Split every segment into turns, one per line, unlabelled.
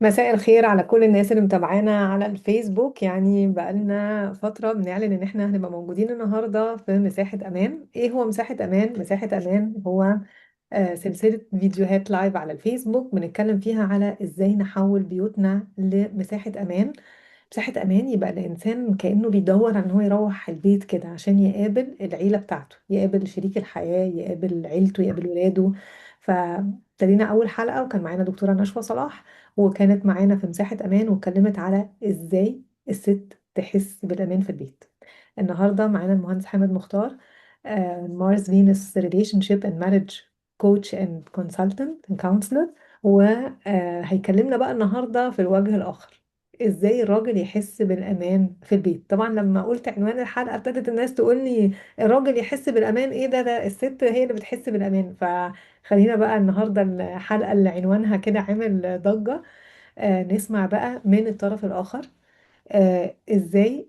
مساء الخير على كل الناس اللي متابعانا على الفيسبوك. يعني بقالنا فترة بنعلن ان احنا هنبقى موجودين النهاردة في مساحة امان. ايه هو مساحة امان؟ مساحة امان هو سلسلة فيديوهات لايف على الفيسبوك بنتكلم فيها على ازاي نحول بيوتنا لمساحة امان. مساحة أمان يبقى الإنسان كأنه بيدور على إن هو يروح البيت كده عشان يقابل العيلة بتاعته، يقابل شريك الحياة، يقابل عيلته، يقابل ولاده. فابتدينا أول حلقة وكان معانا دكتورة نشوى صلاح، وكانت معانا في مساحة أمان واتكلمت على إزاي الست تحس بالأمان في البيت. النهاردة معانا المهندس حامد مختار، مارس فينس ريليشن شيب اند مارriage كوتش اند كونسلتنت اند كونسلر. وهيكلمنا بقى النهاردة في الوجه الآخر، ازاي الراجل يحس بالامان في البيت. طبعا لما قلت عنوان الحلقه ابتدت الناس تقول لي الراجل يحس بالامان؟ ايه ده الست هي اللي بتحس بالامان. فخلينا بقى النهارده الحلقه اللي عنوانها كده عامل ضجه، نسمع بقى من الطرف الاخر ازاي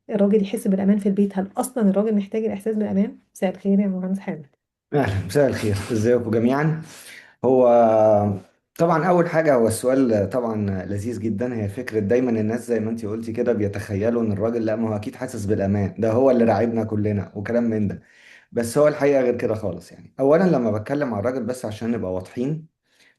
الراجل يحس بالامان في البيت. هل اصلا الراجل محتاج الاحساس بالامان؟ مساء الخير يا مهندس حامد.
أهلا، مساء الخير، ازيكم جميعا. هو طبعا أول حاجة، هو السؤال طبعا لذيذ جدا. هي فكرة دايما الناس زي ما انتي قلتي كده بيتخيلوا إن الراجل، لا، ما هو أكيد حاسس بالأمان، ده هو اللي راعبنا كلنا وكلام من ده. بس هو الحقيقة غير كده خالص. يعني أولا لما بتكلم على الراجل، بس عشان نبقى واضحين،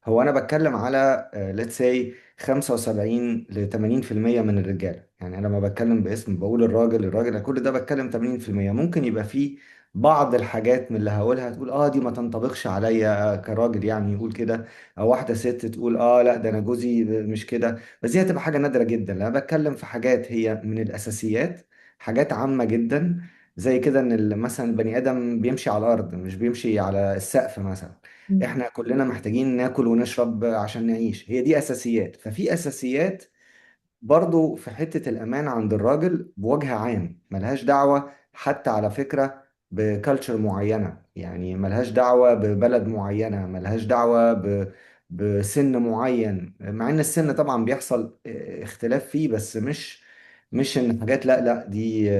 هو انا بتكلم على let's say 75 ل 80% من الرجاله. يعني انا لما بتكلم باسم بقول الراجل كل ده، بتكلم 80%. ممكن يبقى فيه بعض الحاجات من اللي هقولها تقول دي ما تنطبقش عليا كراجل، يعني يقول كده. او واحده ست تقول لا، ده انا جوزي مش كده. بس دي هتبقى حاجه نادره جدا، لأن انا بتكلم في حاجات هي من الاساسيات، حاجات عامه جدا. زي كده ان مثلا البني ادم بيمشي على الارض، مش بيمشي على السقف مثلا.
مم.
احنا كلنا محتاجين ناكل ونشرب عشان نعيش، هي دي اساسيات. ففي اساسيات برضو في حتة الامان عند الراجل بوجه عام، ملهاش دعوة حتى على فكرة بكالتشر معينة، يعني ملهاش دعوة ببلد معينة، ملهاش دعوة بسن معين. مع ان السن طبعا بيحصل اختلاف فيه، بس مش ان حاجات لا لا دي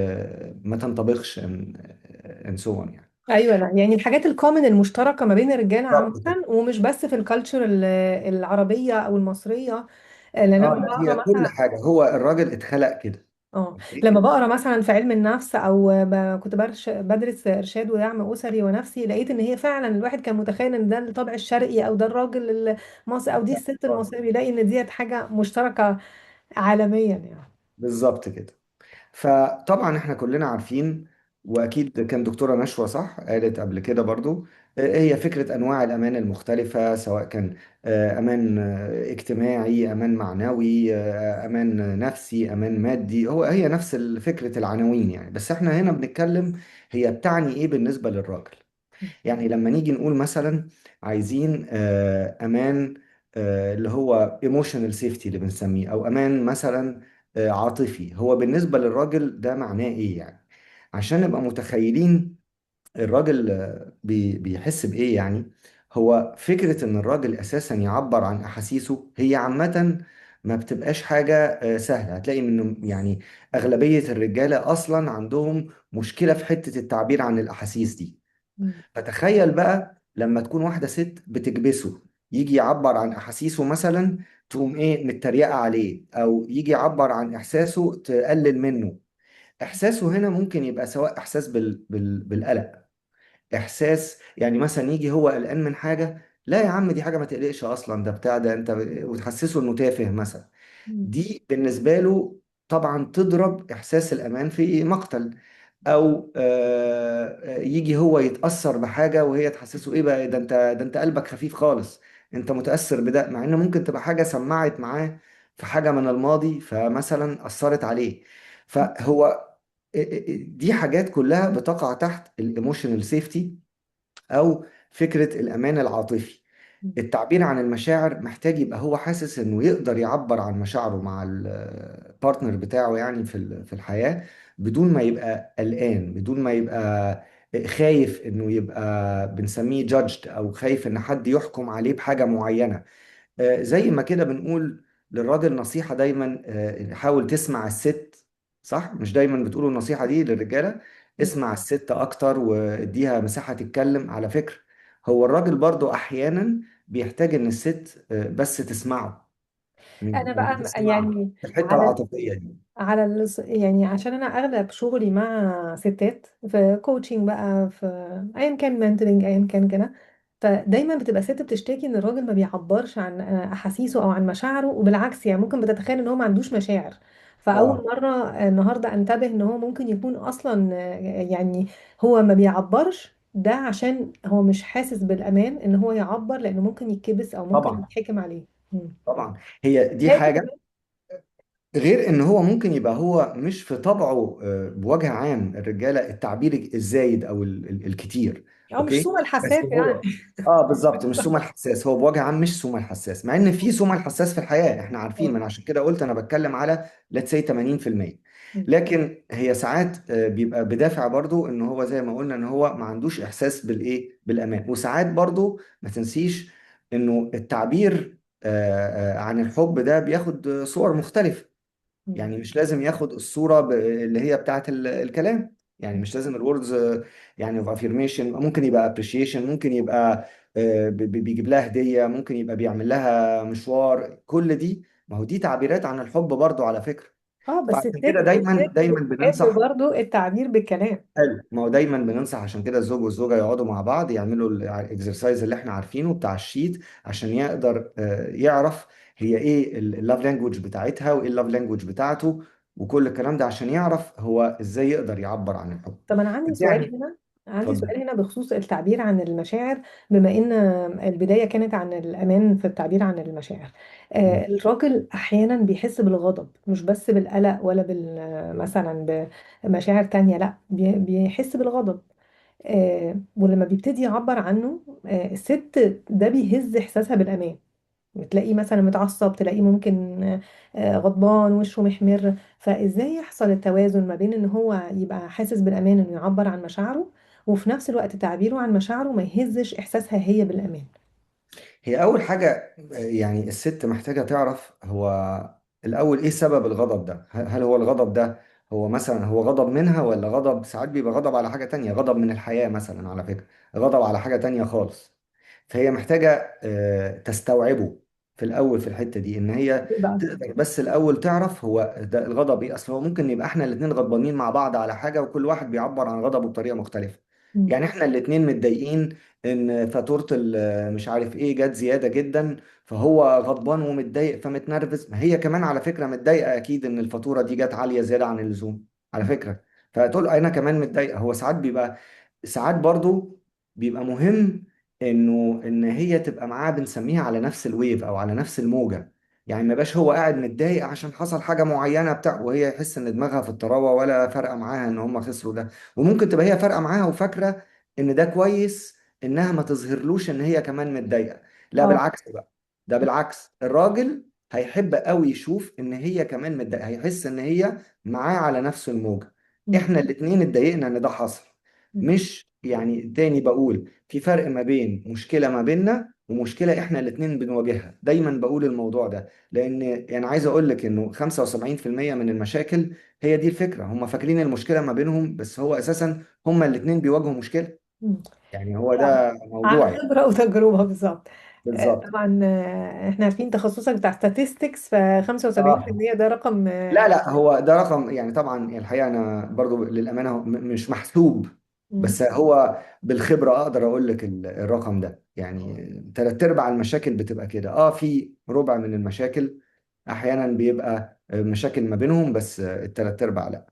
ما تنطبقش ان سو يعني.
ايوه، لا يعني الحاجات الكومن المشتركه ما بين الرجاله عامه،
بالظبط كده.
ومش بس في الكالتشر العربيه او المصريه. لان انا
اه لا،
بقرا
هي كل
مثلا،
حاجة، هو الراجل اتخلق كده.
اه
اوكي.
لما بقرا مثلا في علم النفس او كنت بدرس ارشاد ودعم اسري ونفسي، لقيت ان هي فعلا الواحد كان متخيل ان ده الطبع الشرقي او ده الراجل المصري او دي
لا
الست
خالص.
المصريه، بيلاقي ان ديت حاجه مشتركه عالميا يعني.
بالظبط كده. فطبعا احنا كلنا عارفين، واكيد كان دكتورة نشوى صح قالت قبل كده برضو، هي فكرة انواع الامان المختلفة، سواء كان امان اجتماعي، امان معنوي، امان نفسي، امان مادي. هي نفس فكرة العناوين يعني. بس احنا هنا بنتكلم هي بتعني ايه بالنسبة للراجل. يعني لما نيجي نقول مثلا عايزين امان، اللي هو ايموشنال سيفتي اللي بنسميه، او امان مثلا عاطفي، هو بالنسبة للراجل ده معناه ايه يعني؟ عشان نبقى متخيلين الراجل بيحس بايه يعني. هو فكرة ان الراجل اساسا يعبر عن احاسيسه، هي عامة ما بتبقاش حاجة سهلة. هتلاقي انه يعني اغلبية الرجالة اصلا عندهم مشكلة في حتة التعبير عن الاحاسيس دي.
مم.
فتخيل بقى لما تكون واحدة ست بتكبسه، يجي يعبر عن أحاسيسه مثلا، تقوم إيه متريقة عليه، أو يجي يعبر عن إحساسه تقلل منه. إحساسه هنا ممكن يبقى سواء إحساس بالقلق، إحساس يعني مثلا يجي هو قلقان من حاجة، لا يا عم دي حاجة ما تقلقش أصلا، ده بتاع ده أنت، وتحسسه إنه تافه مثلا.
مم.
دي بالنسبة له طبعا تضرب إحساس الأمان في مقتل. او يجي هو يتاثر بحاجه وهي تحسسه ايه بقى، ده انت قلبك خفيف خالص، انت متاثر بده، مع ان ممكن تبقى حاجه سمعت معاه في حاجه من الماضي فمثلا اثرت عليه. فهو دي حاجات كلها بتقع تحت الايموشنال سيفتي، او فكره الامان العاطفي. التعبير عن المشاعر محتاج يبقى هو حاسس انه يقدر يعبر عن مشاعره مع البارتنر بتاعه، يعني في الحياة، بدون ما يبقى قلقان، بدون ما يبقى خايف انه يبقى بنسميه judged، او خايف ان حد يحكم عليه بحاجة معينة. زي ما كده بنقول للراجل نصيحة دايما، حاول تسمع الست. صح؟ مش دايما بتقولوا النصيحة دي للرجالة؟ اسمع الست أكتر واديها مساحة تتكلم. على فكرة، هو الراجل برضو أحيانا بيحتاج إن الست بس تسمعه.
انا
من
بقى
حيث المعنى،
يعني
في الحته
على
العاطفيه دي.
يعني عشان انا اغلب شغلي مع ستات في كوتشنج بقى، في ايا كان منتورنج ايا كان كده. فدايما بتبقى ست بتشتكي ان الراجل ما بيعبرش عن احاسيسه او عن مشاعره، وبالعكس يعني ممكن بتتخيل ان هو ما عندوش مشاعر. فاول
اه
مره النهارده انتبه ان هو ممكن يكون اصلا يعني هو ما بيعبرش، ده عشان هو مش حاسس بالامان ان هو يعبر، لانه ممكن يتكبس او ممكن
طبعا.
يتحكم عليه.
طبعا هي دي
لكن
حاجه، غير ان هو ممكن يبقى هو مش في طبعه بوجه عام الرجاله التعبير الزايد او الكتير.
او مش
اوكي.
سوء
بس
الحساس يعني.
هو اه بالظبط مش سوما الحساس، هو بوجه عام مش سوما الحساس، مع ان في سوما الحساس في الحياه احنا عارفين، من عشان كده قلت انا بتكلم على let's say 80%. لكن هي ساعات بيبقى بدافع برضو ان هو زي ما قلنا ان هو ما عندوش احساس بالايه بالامان. وساعات برضو ما تنسيش انه التعبير عن الحب ده بياخد صور مختلفة.
مم.
يعني مش لازم ياخد الصورة اللي هي بتاعت الكلام. يعني مش لازم الوردز يعني اوف افيرميشن، ممكن يبقى ابريشيشن، ممكن يبقى بيجيب لها هدية، ممكن يبقى بيعمل لها مشوار، كل دي ما هو دي تعبيرات عن الحب برضو على فكرة.
اه بس
فعشان كده
الست
دايما
بتحب
بننصح.
برضو التعبير بالكلام.
حلو، ما هو دايما بننصح عشان كده الزوج والزوجه يقعدوا مع بعض يعملوا الاكسرسايز اللي احنا عارفينه بتاع الشيت، عشان يقدر يعرف هي ايه اللاف لانجوج بتاعتها وايه اللاف لانجوج بتاعته، وكل الكلام ده عشان يعرف هو ازاي يقدر يعبر عن الحب.
طب انا عندي
بس
سؤال
يعني
هنا، عندي
اتفضل.
سؤال هنا بخصوص التعبير عن المشاعر. بما ان البداية كانت عن الأمان في التعبير عن المشاعر،
مم.
الراجل أحيانا بيحس بالغضب، مش بس بالقلق ولا مثلا بمشاعر تانية، لا بيحس بالغضب. ولما بيبتدي يعبر عنه، الست ده بيهز إحساسها بالأمان. تلاقيه مثلا متعصب، تلاقيه ممكن غضبان، وشه محمر. فازاي يحصل التوازن ما بين ان هو يبقى حاسس بالامان انه يعبر عن مشاعره، وفي نفس الوقت تعبيره عن مشاعره ما يهزش احساسها هي بالامان؟
هي اول حاجه يعني الست محتاجه تعرف هو الاول ايه سبب الغضب ده. هل هو الغضب ده هو مثلا هو غضب منها، ولا غضب ساعات بيبقى غضب على حاجه تانية، غضب من الحياه مثلا على فكره، غضب على حاجه تانية خالص. فهي محتاجة تستوعبه في الأول في الحتة دي، إن هي
إيه بقى؟
تقدر بس الأول تعرف هو ده الغضب إيه. أصل هو ممكن يبقى إحنا الاتنين غضبانين مع بعض على حاجة، وكل واحد بيعبر عن غضبه بطريقة مختلفة.
مم.
يعني إحنا الاتنين متضايقين إن فاتورة مش عارف إيه جت زيادة جدا، فهو غضبان ومتضايق فمتنرفز، ما هي كمان على فكرة متضايقة أكيد إن الفاتورة دي جت عالية زيادة عن اللزوم على فكرة. فتقول أنا كمان متضايقة. هو ساعات بيبقى، ساعات برضو بيبقى مهم انه ان هي تبقى معاه بنسميها على نفس الويف او على نفس الموجه. يعني ما يبقاش هو قاعد متضايق عشان حصل حاجه معينه بتاع وهي يحس ان دماغها في الطراوه ولا فارقه معاها ان هم خسروا ده. وممكن تبقى هي فارقه معاها وفاكره ان ده كويس انها ما تظهرلوش ان هي كمان متضايقه. لا
اه.
بالعكس بقى، ده بالعكس الراجل هيحب قوي يشوف ان هي كمان متضايقه، هيحس ان هي معاه على نفس الموجه.
مم.
احنا الاتنين اتضايقنا ان ده حصل.
مم.
مش يعني تاني بقول في فرق ما بين مشكلة ما بيننا ومشكلة احنا الاتنين بنواجهها. دايما بقول الموضوع ده لان يعني عايز اقول لك انه 75% من المشاكل هي دي الفكرة، هم فاكرين المشكلة ما بينهم بس هو اساسا هم الاتنين بيواجهوا مشكلة.
مم.
يعني هو ده
عن
موضوع يعني.
خبرة وتجربة بالظبط.
بالظبط.
طبعا احنا عارفين تخصصك بتاع statistics، ف
اه
75% ده رقم
لا لا هو ده رقم يعني طبعا الحقيقة أنا برضو للأمانة هو مش محسوب،
مم.
بس هو بالخبرة أقدر أقول لك الرقم ده. يعني تلات أرباع المشاكل بتبقى كده، في ربع من المشاكل أحيانا بيبقى مشاكل ما بينهم، بس التلات أرباع لا.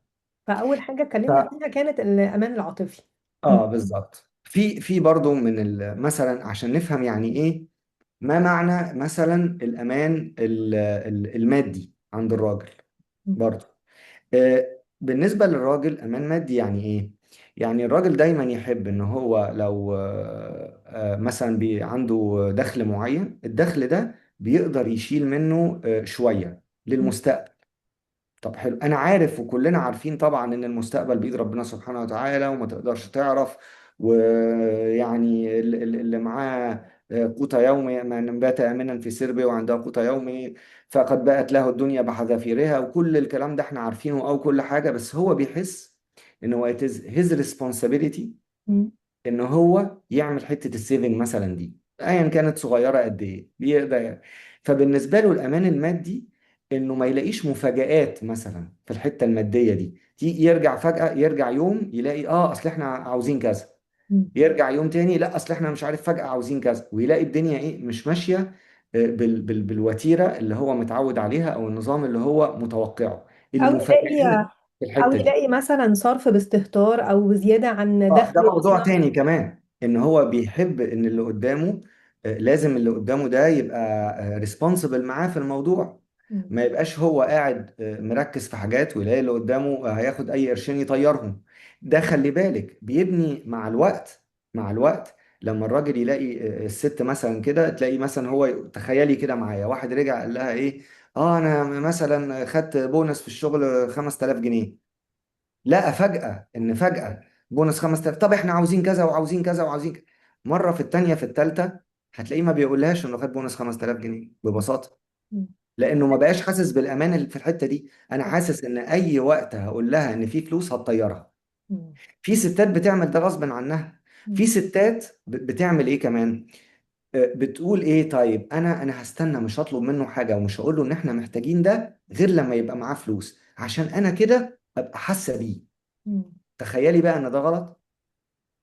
فأول حاجة
ف...
اتكلمنا فيها كانت الأمان العاطفي. مم.
بالظبط. في برضو من مثلا عشان نفهم يعني إيه، ما معنى مثلا الأمان المادي عند الراجل
مم.
برضو. بالنسبة للراجل أمان مادي يعني إيه؟ يعني الراجل دايما يحب إن هو لو مثلا عنده دخل معين، الدخل ده بيقدر يشيل منه شوية للمستقبل. طب حلو، انا عارف وكلنا عارفين طبعا ان المستقبل بايد ربنا سبحانه وتعالى وما تقدرش تعرف. ويعني اللي معاه قوت يومي من بات امنا في سربه وعنده قوت يومي فقد بقت له الدنيا بحذافيرها، وكل الكلام ده احنا عارفينه او كل حاجه. بس هو بيحس ان هو it is his responsibility
مم.
ان هو يعمل حته السيفنج مثلا دي ايا كانت صغيره قد ايه بيقدر. فبالنسبة له الأمان المادي إنه ما يلاقيش مفاجآت مثلا في الحتة المادية دي، يرجع فجأة، يرجع يوم يلاقي أصل إحنا عاوزين كذا،
مم.
يرجع يوم تاني لا أصل إحنا مش عارف فجأة عاوزين كذا، ويلاقي الدنيا إيه مش ماشية بالوتيرة اللي هو متعود عليها أو النظام اللي هو متوقعه.
او
المفاجآت
يلاقي
في
او
الحتة دي.
يلاقي مثلا صرف باستهتار او زياده عن
اه ده
دخله
موضوع
اصلا.
تاني كمان، ان هو بيحب ان اللي قدامه لازم اللي قدامه ده يبقى ريسبونسبل معاه في الموضوع.
مم.
ما يبقاش هو قاعد مركز في حاجات ويلاقي اللي قدامه هياخد اي قرشين يطيرهم. ده خلي بالك بيبني مع الوقت. مع الوقت لما الراجل يلاقي الست مثلا كده، تلاقي مثلا هو تخيلي كده معايا واحد رجع قال لها ايه، انا مثلا خدت بونص في الشغل 5000 جنيه، لقى فجأة إن فجأة بونص 5000، طب إحنا عاوزين كذا وعاوزين كذا وعاوزين كذا. مرة في التانية في التالتة هتلاقيه ما بيقولهاش إنه خد بونص 5000 جنيه ببساطة،
مم.
لأنه ما بقاش حاسس بالأمان اللي في الحتة دي. أنا حاسس إن أي وقت هقول لها إن في فلوس هتطيرها.
مم.
في ستات بتعمل ده غصب عنها.
مم.
في ستات بتعمل إيه كمان، بتقول إيه، طيب أنا هستنى مش هطلب منه حاجة ومش هقول له إن إحنا محتاجين ده غير لما يبقى معاه فلوس، عشان أنا كده أبقى حاسة بيه.
مم.
تخيلي بقى ان ده غلط.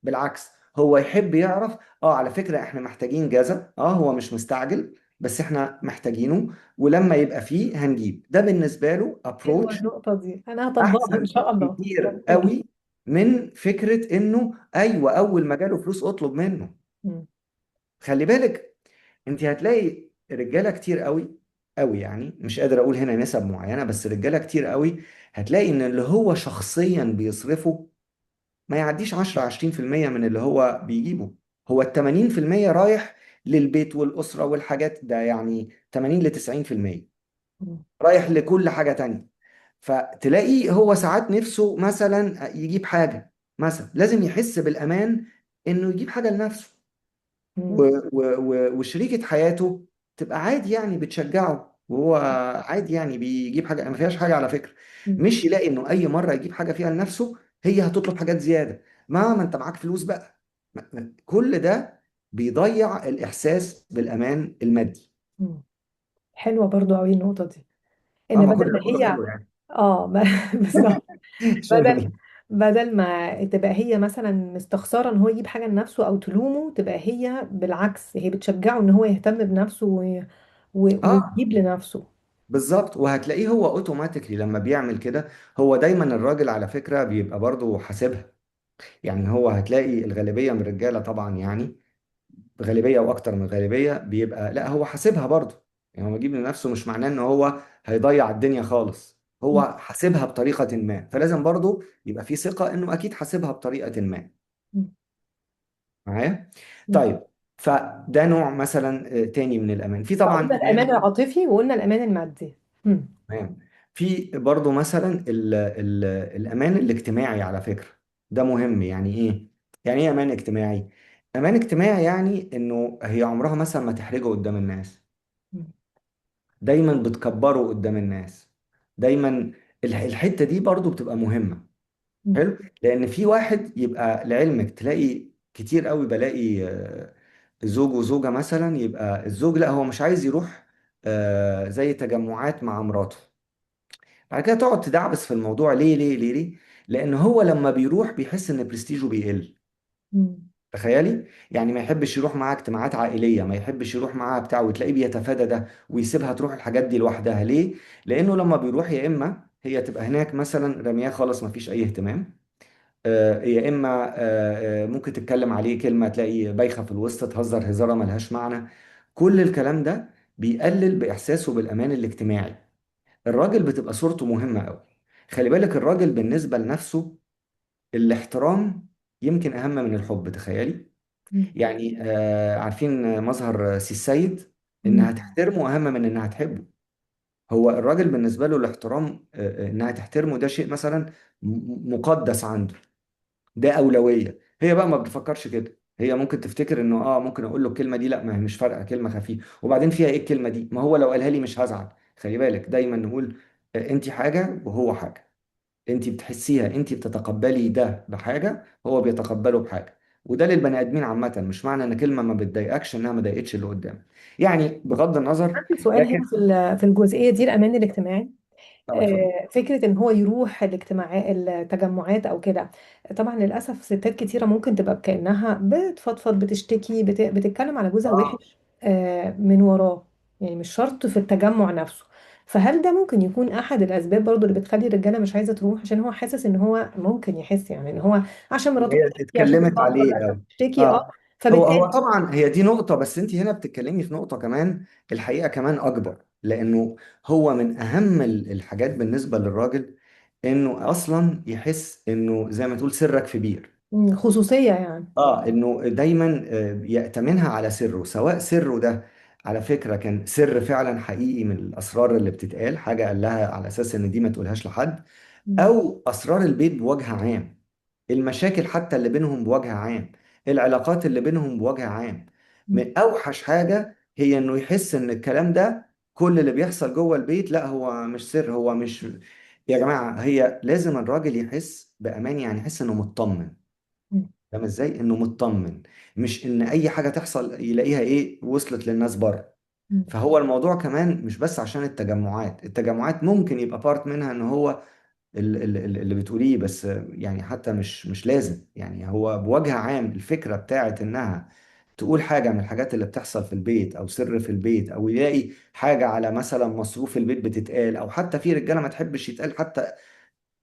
بالعكس، هو يحب يعرف على فكرة احنا محتاجين جزء، هو مش مستعجل بس احنا محتاجينه، ولما يبقى فيه هنجيب. ده بالنسبة له
حلوه
ابروتش
النقطه دي، انا هطبقها ان
احسن
شاء الله
كتير
جميله جدا.
قوي من فكرة انه ايوه اول ما جاله فلوس اطلب منه.
مم.
خلي بالك، انت هتلاقي رجالة كتير قوي قوي، يعني مش قادر اقول هنا نسب معينة، بس رجالة كتير قوي هتلاقي ان اللي هو شخصيا بيصرفه ما يعديش 10 20% من اللي هو بيجيبه. هو ال 80% رايح للبيت والأسرة والحاجات ده، يعني 80 ل 90%
مم.
رايح لكل حاجة تانية. فتلاقيه هو ساعات نفسه مثلا يجيب حاجة، مثلا لازم يحس بالأمان إنه يجيب حاجة لنفسه،
مم.
وشريكة حياته تبقى عادي يعني بتشجعه، وهو عادي يعني بيجيب حاجة ما فيهاش حاجة على فكرة.
مم.
مش يلاقي انه اي مرة يجيب حاجة فيها لنفسه هي هتطلب حاجات زيادة. ما انت معاك فلوس بقى. كل ده بيضيع الاحساس بالامان المادي.
مم. حلوه برضو قوي النقطه دي،
اه
ان
ما
بدل
كل
ما
ده كله
هي
حلو يعني.
بالظبط. بدل
شغلي.
بدل ما تبقى هي مثلا مستخسره ان هو يجيب حاجه لنفسه او تلومه، تبقى هي بالعكس، هي بتشجعه ان هو يهتم بنفسه
اه
ويجيب لنفسه.
بالظبط، وهتلاقيه هو اوتوماتيكلي لما بيعمل كده. هو دايما الراجل على فكرة بيبقى برضه حاسبها. يعني هو هتلاقي الغالبية من الرجالة طبعا، يعني غالبية واكتر من غالبية بيبقى لا هو حاسبها برضه. يعني هو يجيب لنفسه مش معناه ان هو هيضيع الدنيا خالص،
مم.
هو حاسبها بطريقة ما، فلازم برضه يبقى في ثقة انه اكيد حاسبها بطريقة ما.
مم.
معايا؟
مم.
طيب، فده نوع مثلا تاني من الامان. في طبعا
فقلنا الأمان
امان.
العاطفي وقلنا الأمان المادي. مم.
تمام. في برضه مثلا ال الامان الاجتماعي على فكرة. ده مهم. يعني ايه؟ يعني ايه امان اجتماعي؟ امان اجتماعي يعني انه هي عمرها مثلا ما تحرجه قدام الناس،
مم.
دايما بتكبره قدام الناس، دايما. الحتة دي برضو بتبقى مهمة.
مم.
حلو. لان في واحد يبقى لعلمك تلاقي كتير قوي بلاقي زوج وزوجة مثلا، يبقى الزوج لا هو مش عايز يروح زي تجمعات مع مراته، بعد كده تقعد تدعبس في الموضوع، ليه ليه ليه ليه؟ لان هو لما بيروح بيحس ان برستيجه بيقل.
مم.
تخيلي، يعني ما يحبش يروح معاها اجتماعات عائلية، ما يحبش يروح معاها بتاع، وتلاقيه بيتفادى ده ويسيبها تروح الحاجات دي لوحدها. ليه؟ لأنه لما بيروح يا إما هي تبقى هناك مثلا رمياه خالص ما فيش أي اهتمام، يا إما ممكن تتكلم عليه كلمة تلاقي بايخة في الوسط، تهزر هزارة ملهاش معنى. كل الكلام ده بيقلل بإحساسه بالأمان الاجتماعي. الراجل بتبقى صورته مهمة قوي. خلي بالك الراجل بالنسبة لنفسه الاحترام يمكن أهم من الحب. تخيلي،
مم.
يعني عارفين مظهر سي السيد،
مم.
انها تحترمه اهم من انها تحبه. هو الراجل بالنسبه له الاحترام انها تحترمه ده شيء مثلا مقدس عنده، ده اولويه. هي بقى ما بتفكرش كده، هي ممكن تفتكر انه ممكن اقول له الكلمه دي، لا ما هي مش فارقه كلمه خفيفه، وبعدين فيها ايه الكلمه دي، ما هو لو قالها لي مش هزعل. خلي بالك دايما نقول انت حاجه وهو حاجه. انت بتحسيها، انت بتتقبلي ده بحاجه، هو بيتقبله بحاجه، وده للبني ادمين عامه، مش معنى ان كلمه ما بتضايقكش انها ما ضايقتش اللي قدامك. يعني بغض النظر.
عندي سؤال
لكن
هنا في الجزئية دي، الأمان الاجتماعي.
اه اتفضل.
فكرة ان هو يروح التجمعات او كده. طبعا للأسف ستات كتيرة ممكن تبقى كأنها بتفضفض، بتشتكي، بتتكلم على جوزها
اه
وحش من وراه، يعني مش شرط في التجمع نفسه. فهل ده ممكن يكون احد الاسباب برضو اللي بتخلي الرجاله مش عايزه تروح، عشان هو حاسس ان هو ممكن يحس يعني ان هو عشان
إن
مراته
هي
بتشتكي، عشان
اتكلمت
بتفضفض،
عليه
عشان
أوي.
بتشتكي،
اه هو
فبالتالي.
طبعا هي دي نقطة، بس انت هنا بتتكلمي في نقطة كمان، الحقيقة كمان أكبر، لأنه هو من أهم الحاجات بالنسبة للراجل إنه أصلا يحس إنه زي ما تقول سرك في بير.
خصوصيه يعني.
انه دايما يأتمنها على سره، سواء سره ده على فكرة كان سر فعلا حقيقي من الأسرار اللي بتتقال، حاجة قال لها على أساس إن دي ما تقولهاش لحد،
مم.
أو أسرار البيت بوجه عام، المشاكل حتى اللي بينهم بوجه عام، العلاقات اللي بينهم بوجه عام.
مم.
من أوحش حاجة هي إنه يحس إن الكلام ده كل اللي بيحصل جوه البيت لا هو مش سر، هو مش. يا جماعة هي لازم الراجل يحس بأمان، يعني يحس إنه مطمن.
مم.
فاهم ازاي؟ انه مطمن، مش ان اي حاجه تحصل يلاقيها ايه وصلت للناس بره.
مم.
فهو الموضوع كمان مش بس عشان التجمعات ممكن يبقى بارت منها ان هو اللي بتقوليه، بس يعني حتى مش لازم، يعني هو بوجه عام الفكره بتاعت انها تقول حاجه من الحاجات اللي بتحصل في البيت او سر في البيت، او يلاقي حاجه على مثلا مصروف البيت بتتقال، او حتى في رجاله ما تحبش يتقال حتى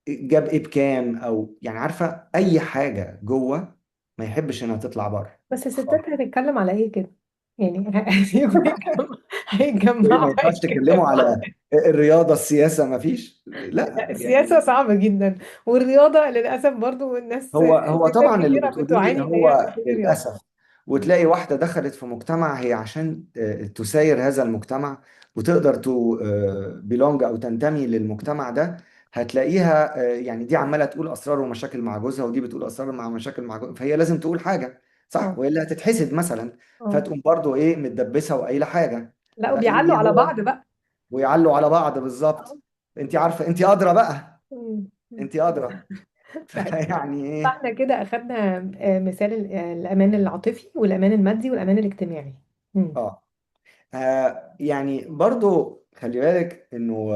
جاب ايه بكام، او يعني عارفه اي حاجه جوه ما يحبش انها تطلع بره
بس
خالص.
الستات هتتكلم على ايه كده؟ يعني
ايه ما
هيتجمعوا
ينفعش تتكلموا
هيتكلموا.
على الرياضه السياسه؟ ما فيش، لا
السياسة
يعني.
صعبة جدا، والرياضة للأسف برضو الناس
هو
ستات
طبعا اللي
كتيرة
بتقوليه
بتعاني إن هي
هو
تبتدي رياضة.
للاسف. وتلاقي واحده دخلت في مجتمع هي عشان تساير هذا المجتمع وتقدر تو بيلونج او تنتمي للمجتمع ده، هتلاقيها يعني دي عماله تقول اسرار ومشاكل مع جوزها، ودي بتقول اسرار مع مشاكل مع جوزها، فهي لازم تقول حاجه صح
اه.
والا هتتحسد مثلا.
اه.
فتقوم برضو ايه متدبسه وقايله حاجه.
لا، وبيعلوا
فيجي
على
هو
بعض بقى.
ويعلوا على بعض
آه.
بالظبط. انت عارفه، انت ادرى بقى،
مم.
انت ادرى.
طيب،
فيعني ايه.
فاحنا كده أخدنا مثال الأمان العاطفي والأمان المادي والأمان الاجتماعي. مم.
اه يعني برضو خلي بالك انه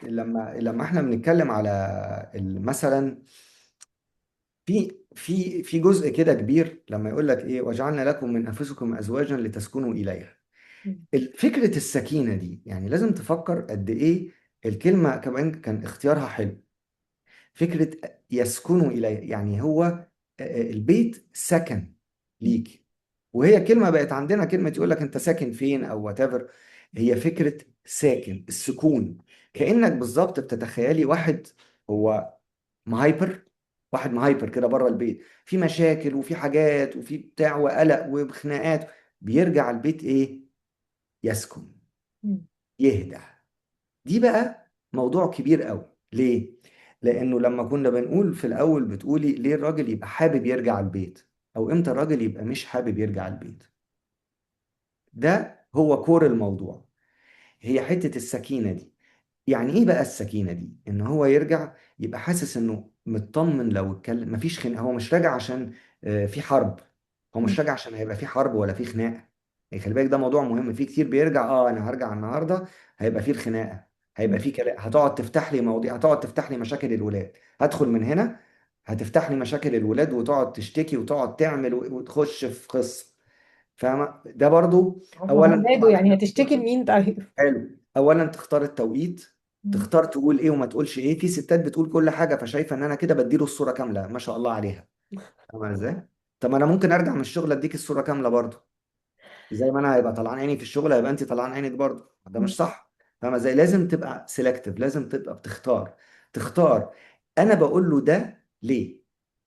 لما احنا بنتكلم على مثلا في جزء كده كبير لما يقول لك ايه وجعلنا لكم من انفسكم ازواجا لتسكنوا اليها.
مم.
فكرة السكينة دي يعني لازم تفكر قد ايه الكلمة كمان كان اختيارها حلو. فكرة يسكنوا إليه، يعني هو البيت سكن ليك. وهي كلمة بقت عندنا كلمة يقول لك أنت ساكن فين أو وات ايفر. هي فكرة ساكن السكون، كأنك بالظبط بتتخيلي واحد هو مهايبر، واحد مهايبر كده بره البيت في مشاكل وفي حاجات وفي بتاع وقلق وخناقات، بيرجع البيت إيه؟ يسكن،
مم.
يهدى. دي بقى موضوع كبير قوي. ليه؟ لأنه لما كنا بنقول في الأول بتقولي ليه الراجل يبقى حابب يرجع البيت، أو إمتى الراجل يبقى مش حابب يرجع البيت. ده هو كور الموضوع، هي حتة السكينة دي. يعني ايه بقى السكينة دي؟ ان هو يرجع يبقى حاسس انه مطمن، لو اتكلم مفيش خناقة، هو مش راجع عشان في حرب، هو
مم.
مش راجع عشان هيبقى في حرب ولا في خناقة. يعني خلي بالك ده موضوع مهم، في كتير بيرجع انا هرجع النهاردة هيبقى في الخناقة، هيبقى
مم.
في كلام، هتقعد تفتح لي مواضيع، هتقعد تفتح لي مشاكل الولاد، هدخل من هنا هتفتح لي مشاكل الولاد وتقعد تشتكي وتقعد تعمل وتخش في قصة. فاهمة ده برضو؟
هم
اولا
ولاده،
طبعا
يعني
احنا
هتشتكي لمين طيب؟
حلو، اولا تختار التوقيت،
مم.
تختار تقول ايه وما تقولش ايه. في ستات بتقول كل حاجه فشايفه ان انا كده بديله الصوره كامله ما شاء الله عليها. فاهمه ازاي؟ طب ما انا ممكن ارجع من الشغل اديك الصوره كامله برضه، زي ما انا هيبقى طلعان عيني في الشغل هيبقى انت طلعان عينك برضه، ده
مم.
مش صح. فاهمه ازاي؟ لازم تبقى سيلكتيف، لازم تبقى بتختار، تختار. انا بقول له ده ليه؟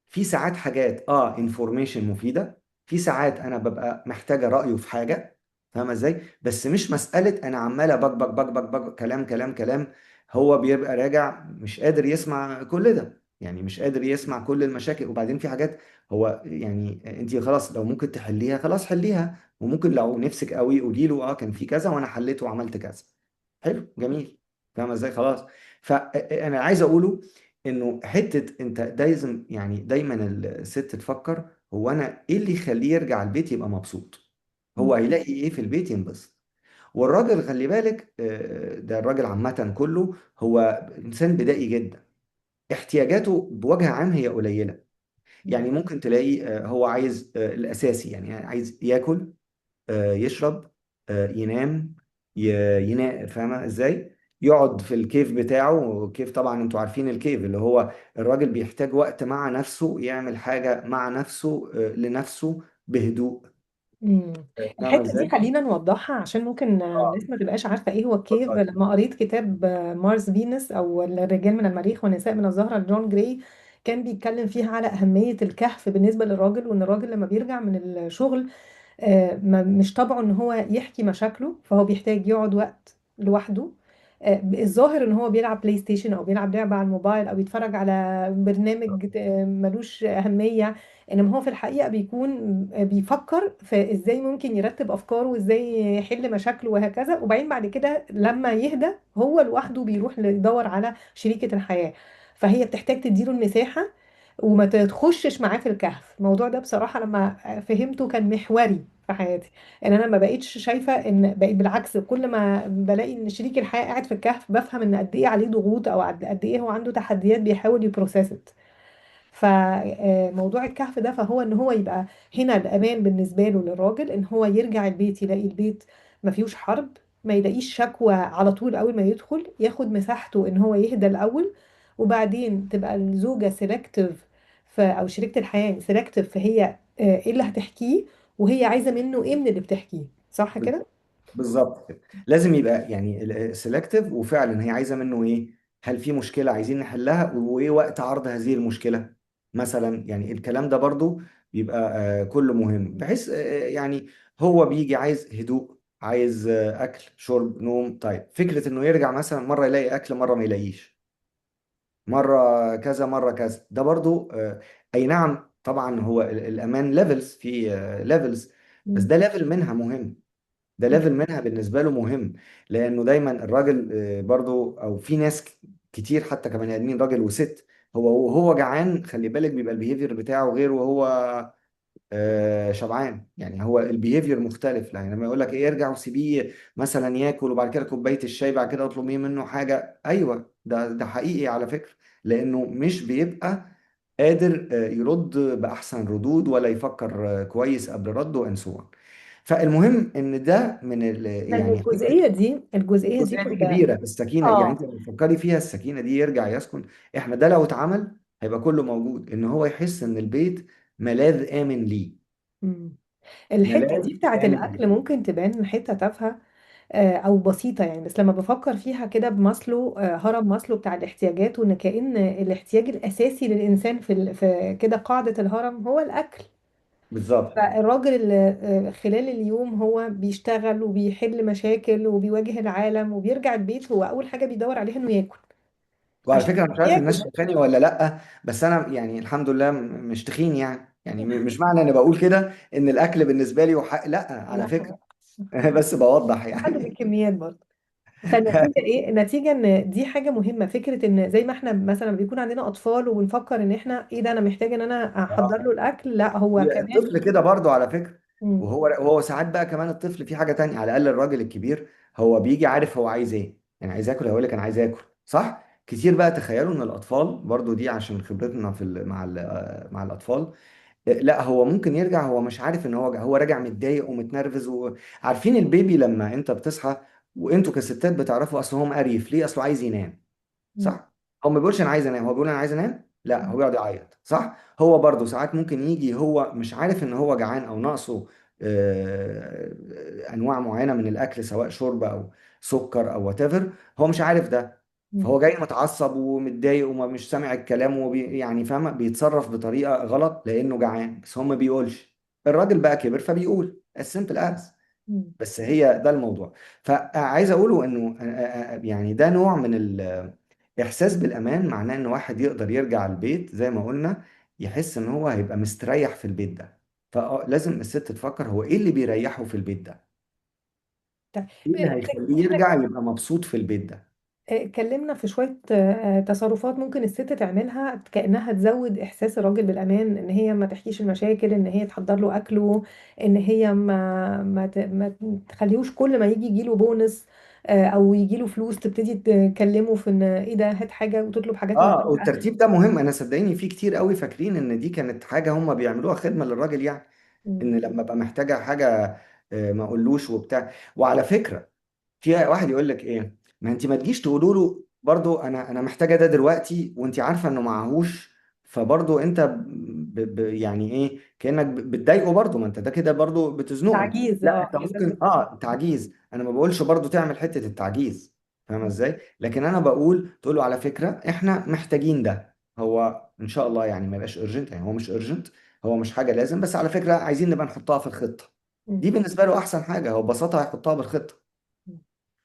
في ساعات حاجات انفورميشن مفيده، في ساعات انا ببقى محتاجه رايه في حاجه. فاهمه ازاي؟ بس مش مساله انا عماله بك بك بك بك بك كلام كلام كلام. هو بيبقى راجع مش قادر يسمع كل ده، يعني مش قادر يسمع كل المشاكل. وبعدين في حاجات هو يعني انت خلاص لو ممكن تحليها خلاص حليها، وممكن لو نفسك قوي قولي له كان في كذا وانا حليته وعملت كذا. حلو جميل. فاهمه ازاي؟ خلاص. فانا عايز اقوله انه حته انت دايما، يعني دايما الست تفكر هو انا ايه اللي يخليه يرجع البيت يبقى مبسوط؟ هو هيلاقي ايه في البيت ينبسط؟ والراجل خلي بالك، ده الراجل عامة كله هو إنسان بدائي جدا، احتياجاته بوجه عام هي قليلة.
مم.
يعني ممكن تلاقي هو عايز الأساسي، يعني عايز ياكل، يشرب، ينام، ينام، فاهمة ازاي؟ يقعد في الكيف بتاعه. كيف طبعا انتوا عارفين الكيف اللي هو الراجل بيحتاج وقت مع نفسه، يعمل حاجة مع نفسه لنفسه بهدوء.
مم.
فاهمة
الحته دي
ازاي؟
خلينا نوضحها عشان ممكن
اه،
الناس ما تبقاش عارفه ايه هو الكيف.
اتفضل.
لما قريت كتاب مارس فينس او الرجال من المريخ والنساء من الزهره لجون جراي، كان بيتكلم فيها على اهميه الكهف بالنسبه للراجل، وان الراجل لما بيرجع من الشغل مش طبعه ان هو يحكي مشاكله، فهو بيحتاج يقعد وقت لوحده. الظاهر ان هو بيلعب بلاي ستيشن او بيلعب لعبة على الموبايل او بيتفرج على برنامج ملوش أهمية، انما هو في الحقيقة بيكون بيفكر في ازاي ممكن يرتب افكاره وازاي يحل مشاكله وهكذا. وبعدين بعد كده لما يهدى هو لوحده بيروح يدور على شريكة الحياة. فهي بتحتاج تديله المساحة وما تخشش معاه في الكهف. الموضوع ده بصراحة لما فهمته كان محوري في حياتي. ان انا ما بقيتش شايفة، ان بقيت بالعكس كل ما بلاقي ان شريك الحياة قاعد في الكهف بفهم ان قد ايه عليه ضغوط او قد ايه هو عنده تحديات بيحاول يبروسيست. فموضوع الكهف ده فهو ان هو يبقى هنا الامان بالنسبه له للراجل، ان هو يرجع البيت يلاقي البيت ما فيهوش حرب، ما يلاقيش شكوى على طول اول ما يدخل، ياخد مساحته ان هو يهدى الاول. وبعدين تبقى الزوجه سيلكتيف، او شريكه الحياه سيلكتيف، فهي ايه اللي هتحكيه وهي عايزه منه ايه من اللي بتحكيه. صح كده؟
بالظبط كده. لازم يبقى يعني سيلكتيف، وفعلا هي عايزه منه ايه؟ هل في مشكله عايزين نحلها؟ وايه وقت عرض هذه المشكله مثلا؟ يعني الكلام ده برضو بيبقى كله مهم، بحيث يعني هو بيجي عايز هدوء، عايز اكل شرب نوم. طيب فكره انه يرجع مثلا مره يلاقي اكل مره ما يلاقيش، مره كذا مره كذا، ده برضو اي نعم طبعا هو الامان ليفلز، في ليفلز، بس
مم.
ده ليفل منها مهم. ده ليفل منها بالنسبه له مهم، لانه دايما الراجل برضو، او في ناس كتير حتى كبني ادمين راجل وست، هو وهو جعان خلي بالك بيبقى البيهيفير بتاعه غير وهو شبعان. يعني هو البيهيفير مختلف. يعني لما يقول لك ايه، ارجع وسيبيه مثلا ياكل وبعد كده كوبايه الشاي، بعد كده اطلبي منه حاجه، ايوه ده حقيقي على فكره، لانه مش بيبقى قادر يرد باحسن ردود، ولا يفكر كويس قبل رده وانسوان. فالمهم ان ده من
لان
يعني
الجزئيه دي
جزئيه
كلها.
كبيره. السكينه يعني انت
اه.
لما تفكري فيها، السكينه دي يرجع يسكن، احنا ده لو اتعمل هيبقى كله موجود، ان هو يحس ان البيت ملاذ امن ليه.
مم. الحته
ملاذ
دي بتاعت
آمن
الاكل
ليه.
ممكن تبان حته تافهه او بسيطه يعني، بس لما بفكر فيها كده بماسلو، هرم ماسلو بتاع الاحتياجات، وان كأن الاحتياج الاساسي للانسان في كده قاعده الهرم هو الاكل.
بالظبط.
فالراجل اللي خلال اليوم هو بيشتغل وبيحل مشاكل وبيواجه العالم وبيرجع البيت، هو اول حاجه بيدور عليها انه ياكل
وعلى
عشان
فكره انا مش عارف الناس
ياكل.
شايفاني ولا لا، بس انا يعني الحمد لله مش تخين يعني مش معنى اني بقول كده ان الاكل بالنسبه لي وحق، لا على
لا
فكره.
طبعا.
بس بوضح
حد
يعني.
بالكميات برضه. فالنتيجة ايه؟ النتيجة ان دي حاجة مهمة، فكرة ان زي ما احنا مثلا بيكون عندنا اطفال وبنفكر ان احنا ايه ده انا محتاج ان انا احضر له الاكل، لا هو كمان.
الطفل كده برضو على فكرة.
مم.
وهو ساعات بقى كمان الطفل في حاجة تانية، على الأقل الراجل الكبير هو بيجي عارف هو عايز ايه. يعني عايز ياكل هيقول لك انا عايز اكل، صح؟ كتير بقى تخيلوا ان الاطفال برضو، دي عشان خبرتنا مع الاطفال، لا هو ممكن يرجع هو مش عارف ان هو راجع متضايق ومتنرفز. وعارفين البيبي لما انت بتصحى وانتوا كستات بتعرفوا اصل هو مقريف ليه، اصله عايز ينام،
مم.
صح؟ هو ما بيقولش انا عايز انام، هو بيقول انا عايز انام، لا هو
مم.
بيقعد يعيط، صح؟ هو برضه ساعات ممكن يجي هو مش عارف ان هو جعان او ناقصه انواع معينه من الاكل، سواء شوربه او سكر او وات ايفر، هو مش عارف ده.
مم.
فهو جاي متعصب ومتضايق وما مش سامع الكلام، يعني فاهمه بيتصرف بطريقه غلط لانه جعان، بس هو ما بيقولش. الراجل بقى كبر فبيقول السيمبل از.
مم.
بس هي ده الموضوع. فعايز اقوله انه يعني ده نوع من احساس بالامان، معناه ان واحد يقدر يرجع البيت زي ما قلنا يحس ان هو هيبقى مستريح في البيت ده. فلازم الست تفكر هو ايه اللي بيريحه في البيت ده،
طيب
ايه اللي هيخليه يرجع يبقى مبسوط في البيت ده.
اتكلمنا في شوية تصرفات ممكن الست تعملها كأنها تزود إحساس الراجل بالأمان، إن هي ما تحكيش المشاكل، إن هي تحضر له أكله، إن هي ما تخليهوش كل ما يجي يجيله بونس أو يجيله فلوس تبتدي تكلمه في إن إيه ده، هات حاجة وتطلب حاجات من
اه،
فجأة.
والترتيب ده مهم. انا صدقيني في كتير قوي فاكرين ان دي كانت حاجه هم بيعملوها خدمه للراجل يعني،
مم.
ان لما ابقى محتاجه حاجه ما اقولوش وبتاع. وعلى فكره في واحد يقول لك ايه، ما انت ما تجيش تقولوا له برضو انا محتاجه ده دلوقتي وانت عارفه انه معهوش، فبرضو انت يعني ايه كانك بتضايقه برضو، ما انت ده كده برضو بتزنقه.
تعجيز،
لا انت
إحساس
ممكن
بالتعجيز.
تعجيز، انا ما بقولش برضو تعمل حته التعجيز، فاهمه ازاي؟ لكن انا بقول تقول له على فكره احنا محتاجين ده، هو ان شاء الله يعني ما يبقاش ارجنت، يعني هو مش ارجنت، هو مش حاجه لازم، بس على فكره عايزين نبقى نحطها في الخطه.
مم.
دي بالنسبه له احسن حاجه، هو ببساطه هيحطها بالخطه،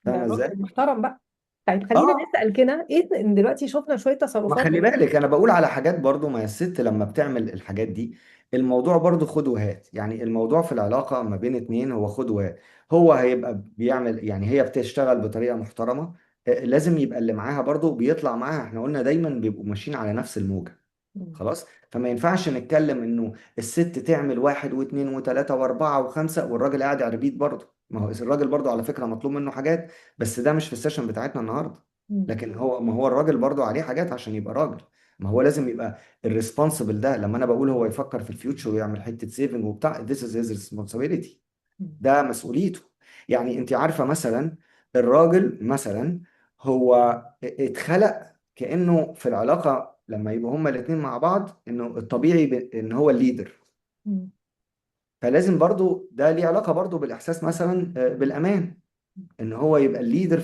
ده
فاهمه ازاي؟
راجل محترم بقى. طيب خلينا
اه،
نسأل كده، ايه إن دلوقتي شفنا شوية
ما
تصرفات
خلي بالك انا بقول على حاجات برضو، ما هي الست لما بتعمل الحاجات دي الموضوع برضو خد وهات، يعني الموضوع في العلاقة ما بين اتنين هو خد وهات. هو هيبقى بيعمل، يعني هي بتشتغل بطريقة محترمة، لازم يبقى اللي معاها برضو بيطلع معاها، احنا قلنا دايما بيبقوا ماشيين على نفس الموجة.
مم.
خلاص، فما ينفعش نتكلم انه الست تعمل واحد واثنين وثلاثة واربعة وخمسة والراجل قاعد على البيت برضه. ما هو الراجل برضه على فكرة مطلوب منه حاجات، بس ده مش في السيشن بتاعتنا النهاردة.
مم.
لكن هو، ما هو الراجل برضه عليه حاجات عشان يبقى راجل. ما هو لازم يبقى الريسبونسبل ده، لما انا بقول هو يفكر في الفيوتشر ويعمل حتة سيفنج وبتاع، this is his responsibility،
مم.
ده مسؤوليته. يعني انت عارفة مثلا الراجل مثلا هو اتخلق كأنه في العلاقة لما يبقوا هما الاتنين مع بعض انه الطبيعي ان هو الليدر.
مم.
فلازم برضو ده ليه علاقة برضو بالإحساس مثلا بالأمان، ان هو يبقى الليدر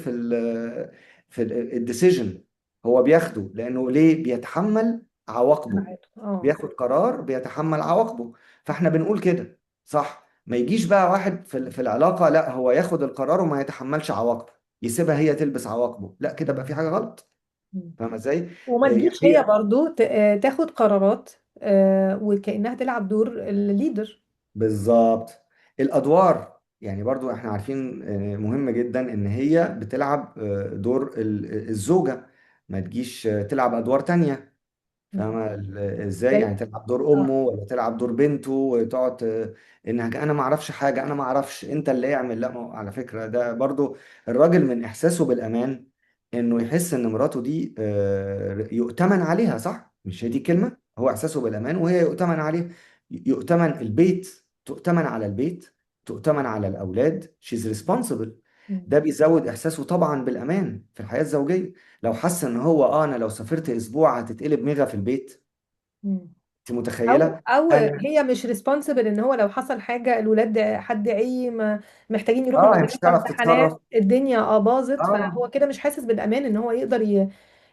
في الديسيجن، هو بياخده لانه ليه بيتحمل عواقبه،
معاته اه.
بياخد قرار بيتحمل عواقبه. فاحنا بنقول كده صح، ما يجيش بقى واحد في العلاقة لا هو ياخد القرار وما يتحملش عواقبه، يسيبها هي تلبس عواقبه، لا كده بقى في حاجة غلط،
مم.
فاهمة ازاي؟
وما
يعني
تجيش هي
هي
برضو تاخد قرارات وكأنها تلعب دور الليدر.
بالظبط الادوار، يعني برضو احنا عارفين مهم جدا ان هي بتلعب دور الزوجة، ما تجيش تلعب ادوار تانية،
مم.
فاهمة ازاي؟
زي
يعني تلعب دور امه
اه.
ولا تلعب دور بنته وتقعد انها انا ما اعرفش حاجة، انا ما اعرفش انت اللي اعمل. لا، ما هو على فكرة ده برضو الراجل من احساسه بالامان انه يحس ان مراته دي يؤتمن عليها، صح؟ مش هي دي الكلمة؟ هو احساسه بالامان وهي يؤتمن عليها، يؤتمن البيت، تؤتمن على البيت، تؤتمن على الاولاد، she's responsible.
مم.
ده بيزود احساسه طبعا بالامان في الحياة الزوجية. لو حس ان هو انا لو سافرت اسبوع هتتقلب ميغا في البيت،
مم.
انت
او
متخيله؟
او
انا
هي مش ريسبونسبل ان هو لو حصل حاجه الولاد حد عي محتاجين يروحوا
هي مش
المدرسه
هتعرف
امتحانات
تتصرف.
الدنيا باظت،
اه
فهو كده مش حاسس بالامان ان هو يقدر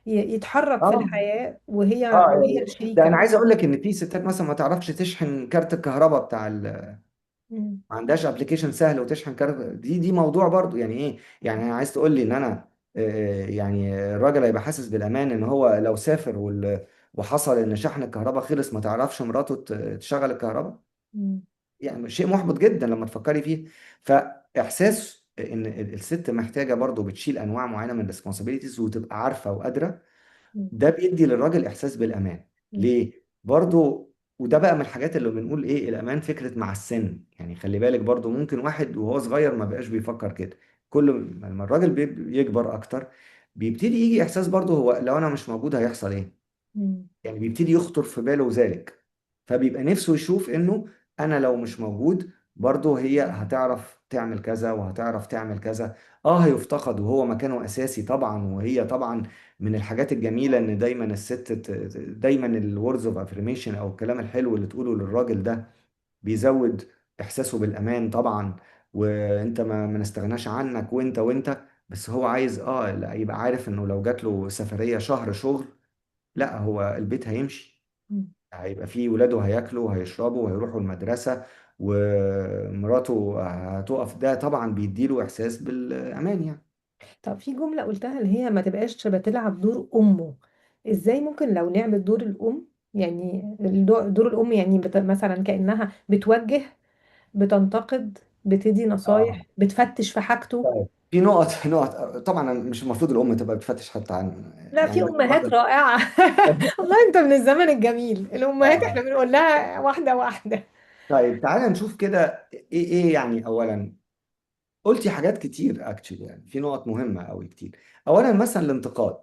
يتحرك في
اه
الحياه وهي
اه ده
الشريكه.
انا عايز اقول لك ان في ستات مثلا ما تعرفش تشحن كارت الكهرباء
مم.
ما عندهاش ابلكيشن سهل وتشحن كارت، دي موضوع برضو يعني ايه. يعني انا عايز تقول لي ان انا يعني الراجل هيبقى حاسس بالامان ان هو لو سافر وحصل ان شحن الكهرباء خلص ما تعرفش مراته تشغل الكهرباء؟
مم.
يعني شيء محبط جدا لما تفكري فيه. فاحساس ان الست محتاجه برضو بتشيل انواع معينه من الريسبونسابيلتيز وتبقى عارفه وقادره،
مم.
ده بيدي للراجل احساس بالامان.
مم.
ليه برضو؟ وده بقى من الحاجات اللي بنقول ايه الامان فكره مع السن، يعني خلي بالك برضو ممكن واحد وهو صغير ما بقاش بيفكر كده، كل ما الراجل بيكبر اكتر بيبتدي يجي احساس برضو هو لو انا مش موجود هيحصل ايه،
مم.
يعني بيبتدي يخطر في باله ذلك، فبيبقى نفسه يشوف انه انا لو مش موجود برضه هي هتعرف تعمل كذا وهتعرف تعمل كذا. هيفتقد وهو مكانه اساسي طبعا، وهي طبعا من الحاجات الجميلة ان دايما الست دايما الوردز اوف افرميشن او الكلام الحلو اللي تقوله للراجل ده بيزود احساسه بالامان طبعا، وانت ما نستغناش عنك وانت بس هو عايز لا، يبقى عارف انه لو جات له سفرية شهر شغل، لا هو البيت هيمشي،
مم.
هيبقى فيه ولاده هياكلوا وهيشربوا وهيروحوا المدرسة ومراته هتقف، ده طبعا بيديله إحساس بالأمان يعني.
طب في جملة قلتها اللي هي ما تبقاش بتلعب دور أمه. ازاي ممكن لو نعمل دور الأم؟ يعني دور الأم يعني مثلا كأنها بتوجه، بتنتقد، بتدي
اه
نصايح، بتفتش في حاجته.
في نقط نقط طبعا مش المفروض الام تبقى بتفتش حتى عن
لا، في
يعني
امهات رائعة. والله انت من الزمن الجميل، الامهات احنا
اه.
بنقول لها واحدة واحدة.
طيب تعالى نشوف كده ايه يعني. اولا قلتي حاجات كتير اكشلي، يعني في نقط مهمه قوي كتير. اولا مثلا الانتقاد.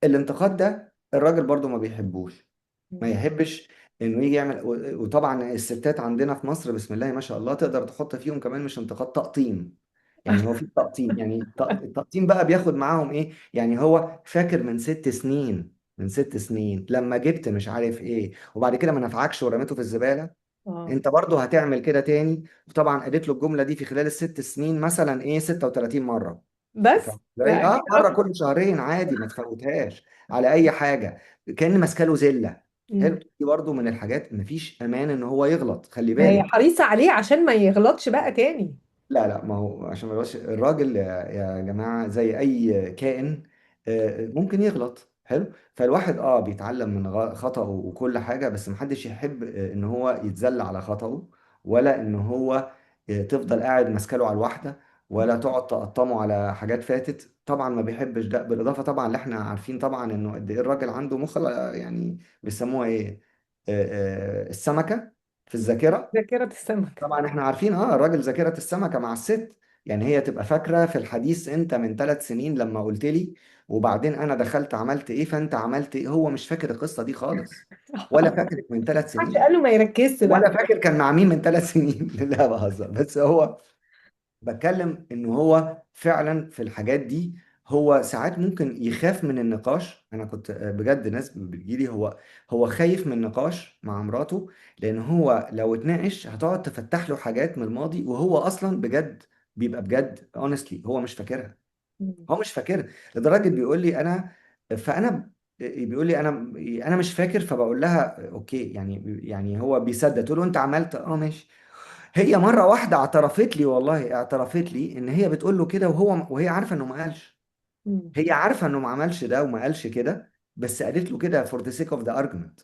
الانتقاد ده الراجل برضو ما بيحبوش، ما يحبش انه يجي يعمل. وطبعا الستات عندنا في مصر بسم الله ما شاء الله تقدر تحط فيهم كمان مش انتقاد، تقطيم. يعني هو في تقطيم، يعني التقطيم بقى بياخد معاهم ايه؟ يعني هو فاكر من 6 سنين، من 6 سنين لما جبت مش عارف ايه وبعد كده ما نفعكش ورميته في الزبالة،
اه،
انت برضه هتعمل كده تاني. وطبعا قالت له الجملة دي في خلال ال6 سنين مثلا ايه 36 مرة.
بس
فاهم ازاي؟
لا
اه،
اكيد
مره
اكتر.
كل شهرين عادي، ما تفوتهاش على اي حاجه، كأن ماسكه له زله. حلو،
مم.
دي برضه من الحاجات مفيش امان ان هو يغلط، خلي
ما هي
بالك.
حريصة عليه عشان ما يغلطش بقى تاني.
لا لا، ما هو عشان ما يبقاش الراجل يا جماعة زي أي كائن ممكن يغلط. حلو، فالواحد بيتعلم من خطأه وكل حاجة، بس محدش يحب إن هو يتذل على خطأه، ولا إن هو تفضل قاعد ماسكاله على الواحدة، ولا تقعد تقطمه على حاجات فاتت. طبعا ما بيحبش ده. بالإضافة طبعا اللي احنا عارفين طبعا إنه قد إيه الراجل عنده مخ، يعني بيسموها إيه، السمكة في الذاكرة.
ذاكرة السمك.
طبعا احنا عارفين الراجل ذاكرة السمكة مع الست. يعني هي تبقى فاكرة في الحديث انت من 3 سنين لما قلت لي، وبعدين انا دخلت عملت ايه فانت عملت ايه. هو مش فاكر القصة دي خالص، ولا فاكرك من ثلاث
محدش
سنين
قال له ما يركزش
ولا
بقى.
فاكر كان مع مين من 3 سنين. لا بهزر، بس هو بتكلم ان هو فعلا في الحاجات دي هو ساعات ممكن يخاف من النقاش. انا كنت بجد ناس بتجيلي هو خايف من النقاش مع مراته، لان هو لو اتناقش هتقعد تفتح له حاجات من الماضي وهو اصلا بجد بيبقى بجد اونستلي هو مش فاكرها.
مم.
هو مش فاكرها لدرجه بيقول لي انا، فانا بيقول لي انا مش فاكر، فبقول لها اوكي، يعني هو بيصدق. تقول له انت عملت ماشي. هي مرة واحدة اعترفت لي، والله اعترفت لي ان هي بتقول له كده وهي عارفة انه ما قالش.
مم.
هي عارفة انه ما عملش ده وما قالش كده، بس قالت له كده for the sake of the argument.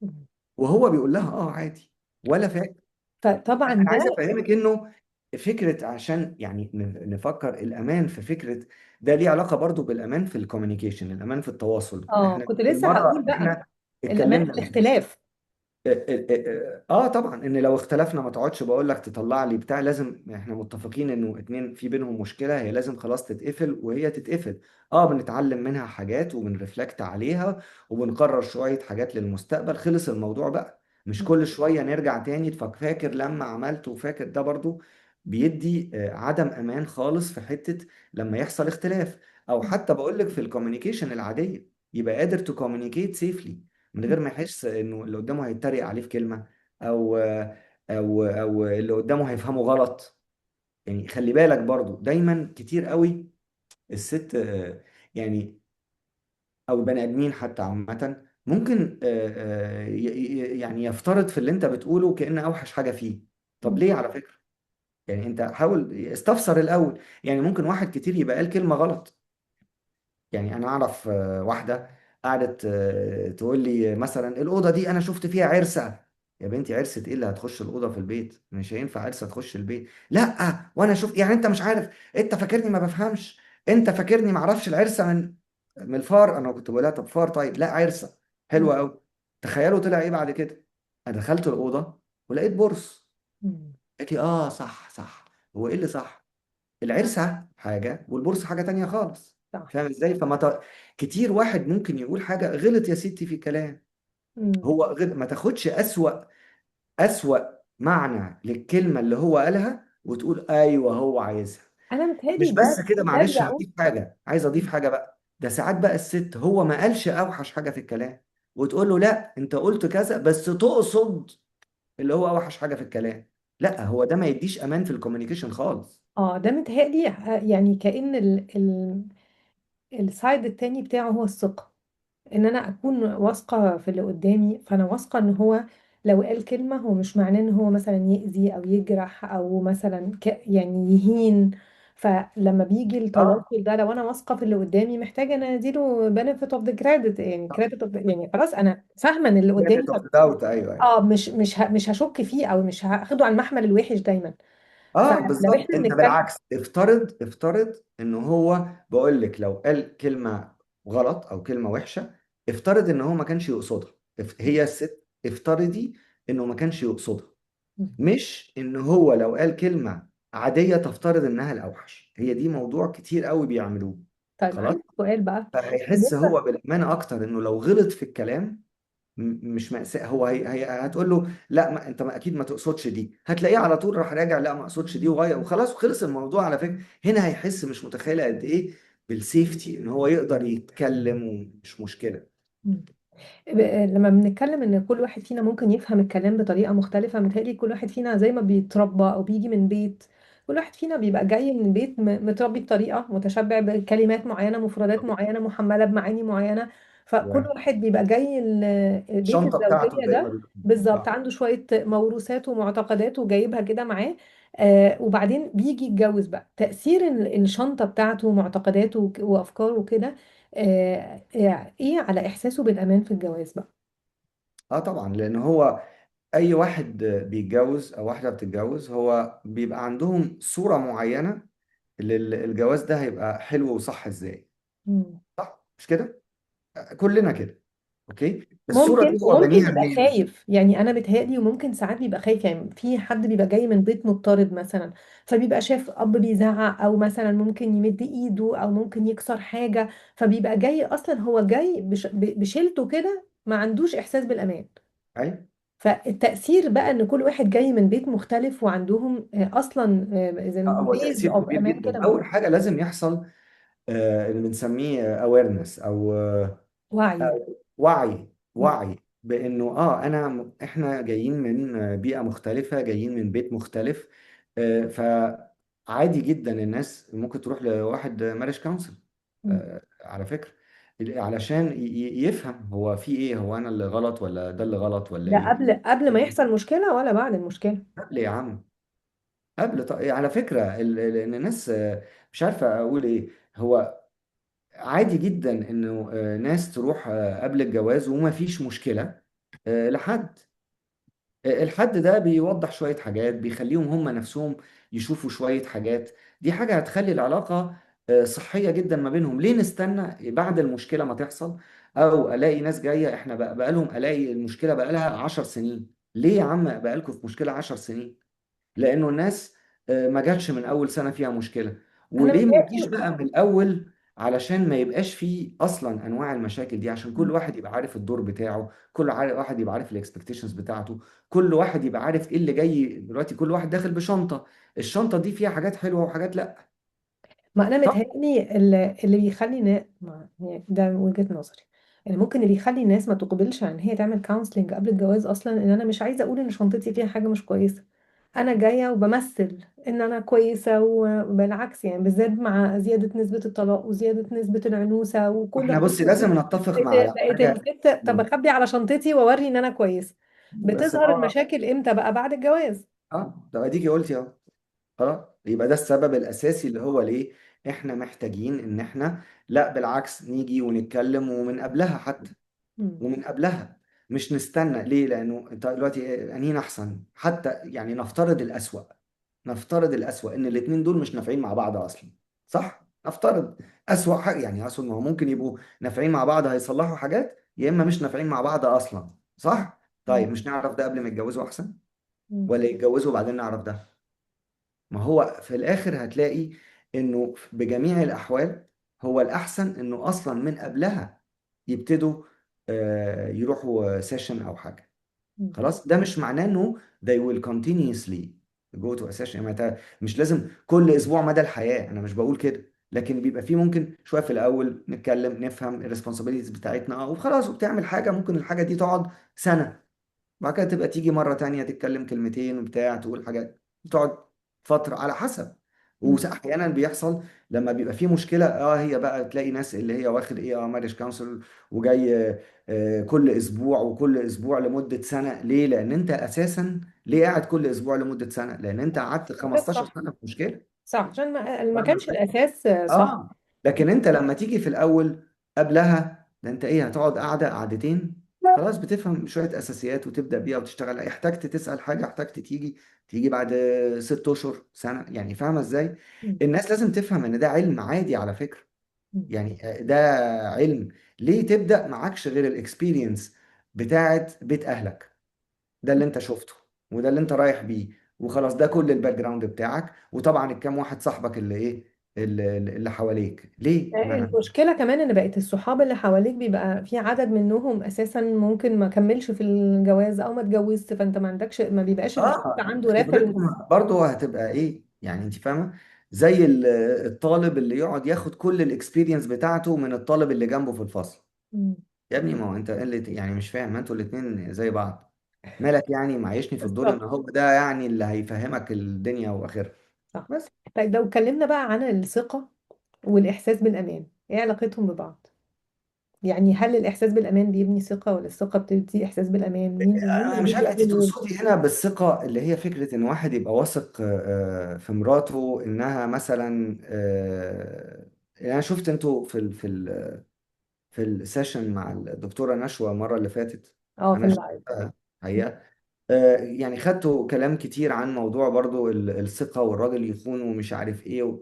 مم.
وهو بيقول لها عادي ولا فاكر.
فطبعا
انا عايز
ده.
افهمك انه فكرة، عشان يعني نفكر الامان في فكرة، ده ليه علاقة برضو بالامان في الكوميونيكيشن، الامان في التواصل.
اه،
احنا
كنت لسه هقول
المرة
بقى
احنا
الامان في
اتكلمنا
الاختلاف.
طبعا ان لو اختلفنا ما تقعدش بقول لك تطلع لي بتاع، لازم احنا متفقين انه اتنين في بينهم مشكلة هي لازم خلاص تتقفل وهي تتقفل. بنتعلم منها حاجات وبنرفلكت عليها وبنقرر شوية حاجات للمستقبل، خلص الموضوع بقى. مش كل شوية نرجع تاني فاكر لما عملت وفاكر. ده برضو بيدي عدم امان خالص في حتة لما يحصل اختلاف. او حتى بقول لك في الكوميونيكيشن العادية يبقى قادر تو كوميونيكيت سيفلي من غير ما يحس انه اللي قدامه هيتريق عليه في كلمة، او او اللي قدامه هيفهمه غلط. يعني خلي بالك برضو دايما كتير قوي الست يعني او البني ادمين حتى عامة ممكن يعني يفترض في اللي انت بتقوله كأن اوحش حاجة فيه. طب ليه على فكرة؟ يعني انت حاول استفسر الاول. يعني ممكن واحد كتير يبقى قال كلمة غلط. يعني انا اعرف واحده قعدت تقول لي مثلا الاوضه دي انا شفت فيها عرسه. يا بنتي عرسه ايه اللي هتخش الاوضه في البيت؟ مش هينفع عرسه تخش البيت. لا وانا شفت، يعني انت مش عارف، انت فاكرني ما بفهمش، انت فاكرني ما اعرفش العرسه من الفار. انا كنت بقول لها طب فار، طيب لا عرسه. حلوه قوي. تخيلوا طلع ايه بعد كده؟ انا دخلت الاوضه ولقيت برص.
مم.
قالت لي صح صح. هو ايه اللي صح؟ العرسة حاجة والبورصة حاجة تانية خالص.
صح.
فاهم ازاي؟ كتير واحد ممكن يقول حاجة غلط يا ستي في الكلام.
مم.
هو ما تاخدش أسوأ معنى للكلمة اللي هو قالها وتقول أيوه هو عايزها.
انا متهيألي
مش بس
ده
كده،
ده
معلش
بيعود.
هضيف حاجة، عايز أضيف حاجة بقى. ده ساعات بقى الست هو ما قالش أوحش حاجة في الكلام وتقول له لا أنت قلت كذا بس تقصد اللي هو أوحش حاجة في الكلام. لا، هو ده ما يديش أمان في الكوميونيكيشن خالص.
اه، ده متهيألي يعني كأن السايد التاني بتاعه هو الثقة. ان انا اكون واثقة في اللي قدامي، فانا واثقة ان هو لو قال كلمة هو مش معناه ان هو مثلا يأذي او يجرح او مثلا يعني يهين. فلما بيجي
اه،
التواصل ده، لو انا واثقة في اللي قدامي محتاجة ان انا اديله benefit of the credit، يعني credit of the، يعني خلاص انا فاهمة ان اللي قدامي
benefit of the doubt، ايوه ايوه.
اه، مش هشك فيه او مش هاخده على المحمل الوحش دايما.
اه
فلو
بالظبط،
احنا
انت
بنتكلم.
بالعكس افترض ان هو، بقول لك لو قال كلمه غلط او كلمه وحشه، افترض ان هو ما كانش يقصدها. هي الست افترضي انه ما كانش يقصدها، مش ان هو لو قال كلمه عاديه تفترض انها الاوحش. هي دي موضوع كتير قوي بيعملوه.
طيب
خلاص.
عندي سؤال بقى.
فهيحس
بالنسبة.
هو بالامانه اكتر انه لو غلط في الكلام مش مأساة. هو هي هتقول له لا، ما انت ما اكيد ما تقصدش دي، هتلاقيه على طول راح راجع لا ما اقصدش دي وغير وخلاص وخلص الموضوع. على فكرة هنا هيحس، مش متخيلة قد ايه بالسيفتي ان هو يقدر يتكلم ومش مشكلة.
لما بنتكلم ان كل واحد فينا ممكن يفهم الكلام بطريقة مختلفة، متهيألي كل واحد فينا زي ما بيتربى او بيجي من بيت، كل واحد فينا بيبقى جاي من بيت متربي بطريقة متشبع بكلمات معينة، مفردات معينة، محملة بمعاني معينة. فكل
واحد
واحد بيبقى جاي بيت
الشنطة بتاعته
الزوجية
زي ما
ده
بيقولوا.
بالظبط
صح.
عنده شوية موروثات ومعتقدات وجايبها كده معاه. وبعدين بيجي يتجوز بقى، تأثير الشنطة بتاعته ومعتقداته وأفكاره وكده ايه على إحساسه بالأمان في الجواز بقى.
اه طبعا، لان هو اي واحد بيتجوز او واحدة بتتجوز هو بيبقى عندهم صورة معينة للجواز ده هيبقى حلو وصح ازاي.
مم.
صح مش كده؟ كلنا كده. اوكي، الصورة
ممكن،
دي هو
وممكن
بنيها
يبقى
منين؟
خايف، يعني انا بتهيألي وممكن ساعات بيبقى خايف، يعني في حد بيبقى جاي من بيت مضطرب مثلا، فبيبقى شايف اب بيزعق، او مثلا ممكن يمد ايده، او ممكن يكسر حاجة، فبيبقى جاي اصلا هو جاي بشيلته كده، ما عندوش احساس بالامان.
اي.
فالتأثير بقى ان كل واحد جاي من بيت مختلف وعندهم اصلا زي
هو
بيز
تأثير
اوف
كبير
امان
جدا.
كده
أول حاجة لازم يحصل اللي بنسميه awareness أو
وعي.
وعي.
مم.
وعي بأنه إحنا جايين من بيئة مختلفة، جايين من بيت مختلف. فعادي جدا الناس ممكن تروح لواحد ماريج كونسل
مم.
على فكرة، علشان يفهم هو في إيه، هو أنا اللي غلط ولا ده اللي غلط ولا
ده
إيه.
قبل ما يحصل مشكلة ولا بعد المشكلة؟
ليه يا عم؟ على فكرة إن الناس مش عارفة أقول إيه. هو عادي جدا إنه ناس تروح قبل الجواز وما فيش مشكلة لحد الحد ده بيوضح شوية حاجات، بيخليهم هم نفسهم يشوفوا شوية حاجات. دي حاجة هتخلي العلاقة صحية جدا ما بينهم. ليه نستنى بعد المشكلة ما تحصل؟ أو ألاقي ناس جاية إحنا بقالهم، ألاقي المشكلة بقالها 10 سنين. ليه يا عم بقالكم في مشكلة 10 سنين؟ لانه الناس ما جاتش من اول سنه فيها مشكله.
انا
وليه ما تجيش
متهيألي.
بقى من الاول؟ علشان ما يبقاش فيه اصلا انواع المشاكل دي، عشان كل واحد يبقى عارف الدور بتاعه، كل واحد يبقى عارف الاكسبكتيشنز بتاعته، كل واحد يبقى عارف ايه اللي جاي دلوقتي. كل واحد داخل بشنطه، الشنطه دي فيها حاجات حلوه وحاجات لا.
ما انا
صح.
متهيألي اللي بيخلي يعني ده وجهة نظري، يعني ممكن اللي يخلي الناس ما تقبلش عن هي تعمل كونسلنج قبل الجواز اصلا، ان انا مش عايزه اقول ان شنطتي فيها حاجه مش كويسه، انا جايه وبمثل ان انا كويسه، وبالعكس يعني بالذات مع زياده نسبه الطلاق وزياده نسبه العنوسه وكل
احنا
حاجه
بصي لازم نتفق على
بقت
حاجه.
الست طب اخبي على شنطتي واوري ان انا كويسه.
بس
بتظهر
ما
المشاكل امتى بقى؟ بعد الجواز.
ده اديكي قلتي اهو. خلاص، يبقى ده السبب الاساسي اللي هو ليه احنا محتاجين ان احنا، لا بالعكس، نيجي ونتكلم ومن قبلها حتى.
مم.
ومن قبلها، مش نستنى. ليه؟ لانه انت دلوقتي انين احسن حتى، يعني نفترض الاسوأ. نفترض الاسوأ ان الاتنين دول مش نافعين مع بعض اصلا. صح، نفترض اسوأ حاجه. يعني اصلا ما هو ممكن يبقوا نافعين مع بعض هيصلحوا حاجات، يا اما مش نافعين مع بعض اصلا. صح.
مم.
طيب مش نعرف ده قبل ما يتجوزوا احسن؟
مم.
ولا يتجوزوا وبعدين نعرف ده؟ ما هو في الاخر هتلاقي انه بجميع الاحوال هو الاحسن انه اصلا من قبلها يبتدوا يروحوا سيشن او حاجه.
مم.
خلاص، ده مش معناه انه they will continuously go to a session. يعني مش لازم كل اسبوع مدى الحياه، انا مش بقول كده. لكن بيبقى فيه ممكن شويه في الاول نتكلم نفهم الريسبونسابيلتيز بتاعتنا وخلاص، وبتعمل حاجه ممكن الحاجه دي تقعد سنه. بعد كده تبقى تيجي مرة تانية تتكلم كلمتين وبتاع، تقول حاجات، تقعد فترة على حسب.
مم.
واحيانا بيحصل لما بيبقى في مشكله، هي بقى تلاقي ناس اللي هي واخد ايه ماريج كونسل وجاي كل اسبوع وكل اسبوع لمده سنه. ليه؟ لان انت اساسا ليه قاعد كل اسبوع لمده سنه؟ لان انت قعدت
ده
15
صح.
سنه في مشكله.
صح، عشان ما
فاهم
كانش
ازاي؟
الاساس صح.
اه. لكن انت لما تيجي في الاول قبلها، ده انت ايه، هتقعد قعده قعدتين. خلاص بتفهم شوية أساسيات وتبدأ بيها وتشتغل. احتجت تسأل حاجة، احتجت تيجي بعد 6 أشهر سنة، يعني فاهمة إزاي؟
مم.
الناس لازم تفهم إن ده علم عادي على فكرة.
مم.
يعني ده علم. ليه تبدأ معكش غير الاكسبيرينس بتاعت بيت أهلك؟ ده اللي أنت شفته وده اللي أنت رايح بيه وخلاص، ده كل الباك جراوند بتاعك، وطبعا الكام واحد صاحبك اللي إيه اللي حواليك. ليه ما
المشكلة كمان ان بقت الصحاب اللي حواليك بيبقى في عدد منهم اساسا ممكن ما كملش في الجواز او ما اتجوزت، فانت ما عندكش، ما بيبقاش الشخص عنده ريفرنس.
خبرتهم برضه هتبقى ايه يعني، انت فاهمه؟ زي الطالب اللي يقعد ياخد كل الاكسبيرينس بتاعته من الطالب اللي جنبه في الفصل. يا ابني ما هو انت إيه اللي يعني مش فاهم؟ ما انتوا الاتنين زي بعض. مالك يعني معيشني في الدور ان
بالظبط.
هو ده يعني اللي هيفهمك الدنيا واخرها؟
صح.
بس
طيب لو اتكلمنا بقى عن الثقة والإحساس بالأمان، إيه علاقتهم ببعض؟ يعني هل الإحساس بالأمان بيبني ثقة، ولا الثقة بتدي إحساس بالأمان؟ مين
انا
اللي
مش
بيجي
عارف انت
قبل مين؟
تقصدي هنا بالثقه اللي هي فكره ان واحد يبقى واثق في مراته انها مثلا يعني انا شفت انتوا في السيشن مع الدكتورة نشوى المرة اللي فاتت.
اه، في
أنا
اللايف.
شفتها حقيقة. يعني خدتوا كلام كتير عن موضوع برضو الثقة والراجل يخون ومش عارف إيه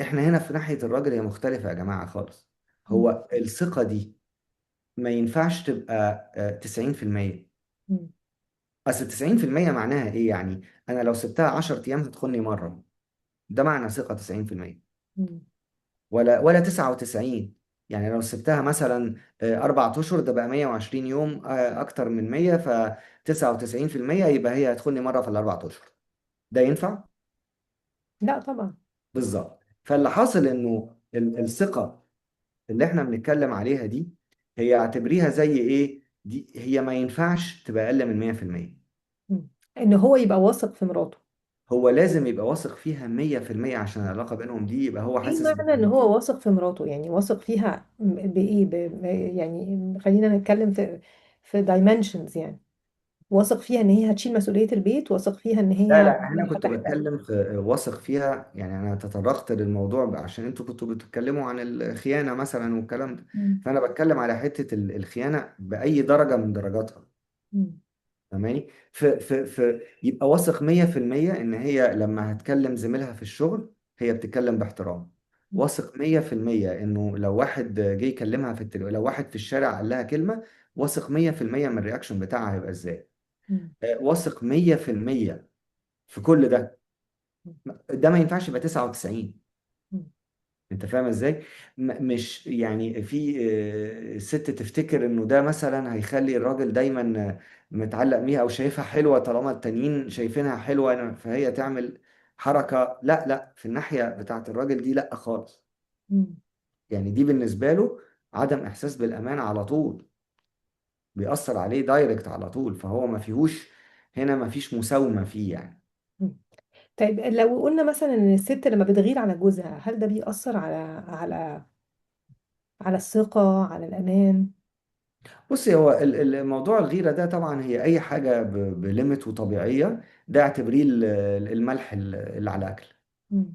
إحنا هنا في ناحية الراجل هي مختلفة يا جماعة خالص.
مم.
هو الثقة دي ما ينفعش تبقى 90%.
مم.
أصل 90% معناها إيه يعني؟ أنا لو سبتها 10 أيام هتخوني مرة، ده معنى ثقة 90%.
مم.
ولا 99. يعني لو سبتها مثلا 4 أشهر ده بقى 120 يوم، أكتر من 100، ف 99% يبقى هي هتخوني مرة في ال4 أشهر. ده ينفع؟
لا طبعا.
بالظبط. فاللي حاصل إنه الثقة اللي إحنا بنتكلم عليها دي، هي اعتبريها زي إيه؟ دي هي ما ينفعش تبقى أقل من 100%.
مم. إن هو يبقى واثق في مراته.
هو لازم يبقى واثق فيها 100% عشان العلاقة بينهم دي يبقى هو
إيه
حاسس
معنى إن
بالأمان.
هو واثق في مراته؟ يعني واثق فيها بإيه؟ يعني خلينا نتكلم في dimensions يعني. واثق فيها إن هي هتشيل مسؤولية البيت، واثق فيها إن
لا
هي
لا، انا كنت
هتحترم.
بتكلم في واثق فيها، يعني انا تطرقت للموضوع عشان انتوا كنتوا بتتكلموا عن الخيانة مثلا والكلام ده.
مم.
فانا بتكلم على حتة الخيانة بأي درجة من درجاتها.
مم.
فاهماني؟ في يبقى واثق 100% ان هي لما هتكلم زميلها في الشغل هي بتتكلم باحترام. واثق 100% انه لو واحد جه يكلمها في لو واحد في الشارع قال لها كلمة، واثق 100% من الرياكشن بتاعها هيبقى ازاي.
مم.
واثق 100% في كل ده. ده ما ينفعش يبقى 99.
مم.
انت فاهم ازاي؟ مش يعني في ست تفتكر انه ده مثلا هيخلي الراجل دايما متعلق بيها او شايفها حلوة طالما التانيين شايفينها حلوة، فهي تعمل حركة. لا لا، في الناحية بتاعت الراجل دي لا خالص.
مم.
يعني دي بالنسبة له عدم احساس بالامان على طول، بيأثر عليه دايركت على طول، فهو ما فيهوش هنا، ما فيش مساومة فيه يعني.
مم. طيب لو قلنا مثلا ان الست لما بتغير على جوزها، هل ده بيأثر على الثقة، على الأمان؟
بصي، هو موضوع الغيرة ده طبعا هي أي حاجة بليمت وطبيعية. ده اعتبريه الملح اللي على الأكل.
مم.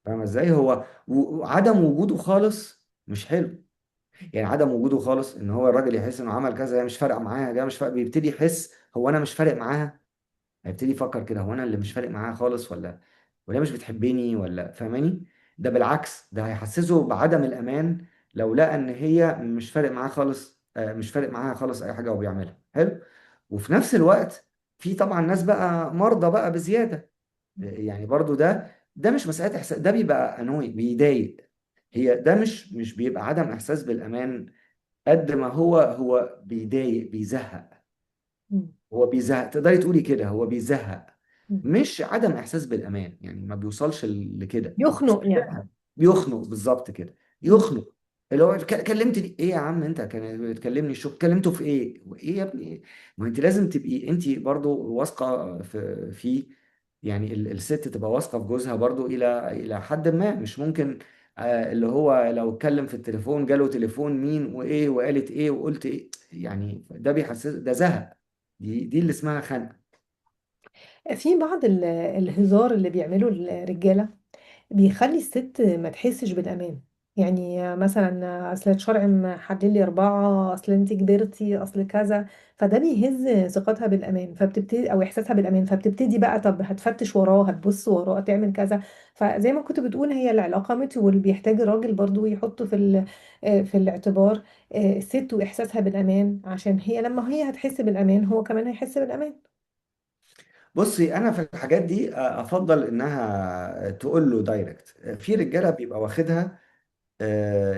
فاهم ازاي؟ هو وعدم وجوده خالص مش حلو. يعني عدم وجوده خالص ان هو الراجل يحس انه عمل كذا، هي مش فارقه معاها، ده مش فارق، بيبتدي يحس هو انا مش فارق معاها. هيبتدي يفكر كده، هو انا اللي مش فارق معاها خالص، ولا مش بتحبني، ولا فاهماني؟ ده بالعكس، ده هيحسسه بعدم الامان لو لقى ان هي مش فارق معاه خالص، مش فارق معاها خالص اي حاجه هو بيعملها حلو. وفي نفس الوقت في طبعا ناس بقى مرضى بقى بزياده. يعني برضو ده مش مساله احساس، ده بيبقى انوي بيضايق. هي ده مش بيبقى عدم احساس بالامان قد ما هو بيضايق بيزهق.
مم.
هو بيزهق، تقدري تقولي كده، هو بيزهق.
مم.
مش عدم احساس بالامان، يعني ما بيوصلش لكده. بس
يخنق يعني.
بيخنق بالظبط كده.
مم.
يخنق. اللي هو كلمتني ايه يا عم؟ انت كان بتكلمني الشغل، كلمته في ايه وايه يا ابني؟ ما انت لازم تبقي انت برضو واثقه في يعني الست تبقى واثقه في جوزها برضو الى حد ما. مش ممكن اللي هو لو اتكلم في التليفون جاله تليفون مين وايه وقالت ايه وقلت ايه، يعني ده بيحسس ده زهق. دي اللي اسمها خنقه.
في بعض الهزار اللي بيعمله الرجالة بيخلي الست ما تحسش بالأمان. يعني مثلا اصل الشرع محدد لي اربعه، اصل انت كبرتي، اصل كذا. فده بيهز ثقتها بالامان، فبتبتدي او احساسها بالامان، فبتبتدي بقى طب هتفتش وراه، هتبص وراه، تعمل كذا. فزي ما كنت بتقول، هي العلاقه واللي بيحتاج الراجل برضو يحطه في الاعتبار الست واحساسها بالامان، عشان هي لما هي هتحس بالامان هو كمان هيحس بالامان.
بصي، انا في الحاجات دي افضل انها تقول له دايركت. في رجاله بيبقى واخدها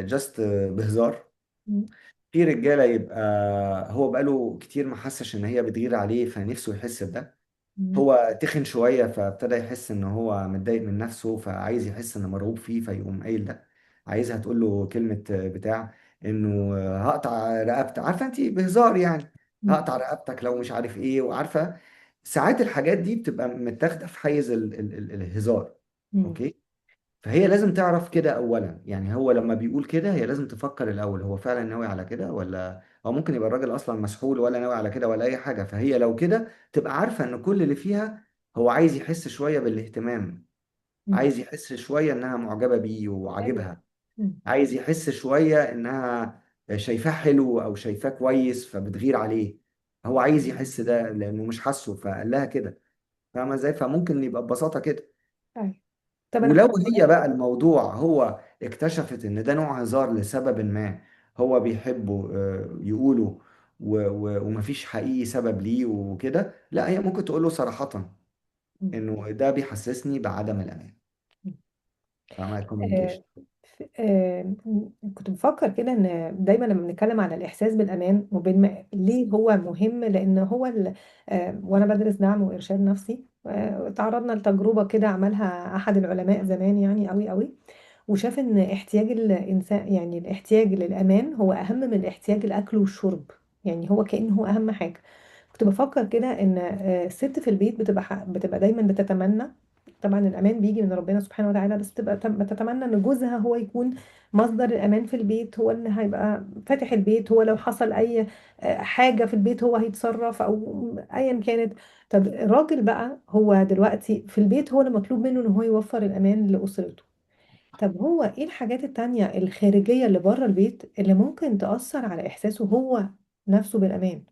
جاست بهزار.
مم.
في رجاله يبقى هو بقاله كتير ما حسش ان هي بتغير عليه فنفسه يحس بده.
مم.
هو تخن شويه فابتدى يحس ان هو متضايق من نفسه، فعايز يحس ان مرغوب فيه، فيقوم قايل ده. عايزها تقول له كلمه بتاع انه هقطع رقبتك، عارفه انت بهزار يعني.
مم.
هقطع رقبتك لو مش عارف ايه، وعارفه ساعات الحاجات دي بتبقى متاخده في حيز الهزار.
مم.
اوكي. فهي لازم تعرف كده اولا، يعني هو لما بيقول كده هي لازم تفكر الاول هو فعلا ناوي على كده، ولا هو ممكن يبقى الراجل اصلا مسحول ولا ناوي على كده ولا اي حاجه. فهي لو كده تبقى عارفه ان كل اللي فيها هو عايز يحس شويه بالاهتمام،
مم.
عايز يحس شويه انها معجبه بيه
ايوه.
وعاجبها،
مم.
عايز يحس شويه انها شايفاه حلو او شايفاه كويس فبتغير عليه. هو عايز يحس ده لانه مش حاسه فقال لها كده. فاهمه ازاي؟ فممكن يبقى ببساطه كده.
ايوه. طب انا
ولو
هقول
هي
لك.
بقى الموضوع هو اكتشفت ان ده نوع هزار لسبب ما هو بيحبه يقوله، ومفيش حقيقي سبب ليه وكده، لا هي ممكن تقول له صراحة
مم.
انه ده بيحسسني بعدم الامان. فاهمة؟
آه،
الكوميونيكيشن.
كنت بفكر كده ان دايما لما بنتكلم على الاحساس بالامان ليه هو مهم، لان هو وانا بدرس دعم وارشاد نفسي تعرضنا لتجربه كده عملها احد العلماء زمان، يعني قوي قوي. وشاف ان احتياج الانسان، يعني الاحتياج للامان هو اهم من احتياج الاكل والشرب. يعني هو كأنه هو اهم حاجه. كنت بفكر كده ان الست في البيت بتبقى دايما بتتمنى. طبعا الامان بيجي من ربنا سبحانه وتعالى، بس تبقى بتتمنى ان جوزها هو يكون مصدر الامان في البيت، هو اللي هيبقى فاتح البيت، هو لو حصل اي حاجه في البيت هو هيتصرف او ايا كانت. طب الراجل بقى هو دلوقتي في البيت، هو اللي مطلوب منه ان هو يوفر الامان لاسرته. طب هو ايه الحاجات التانية الخارجية اللي بره البيت اللي ممكن تأثر على إحساسه هو نفسه بالأمان؟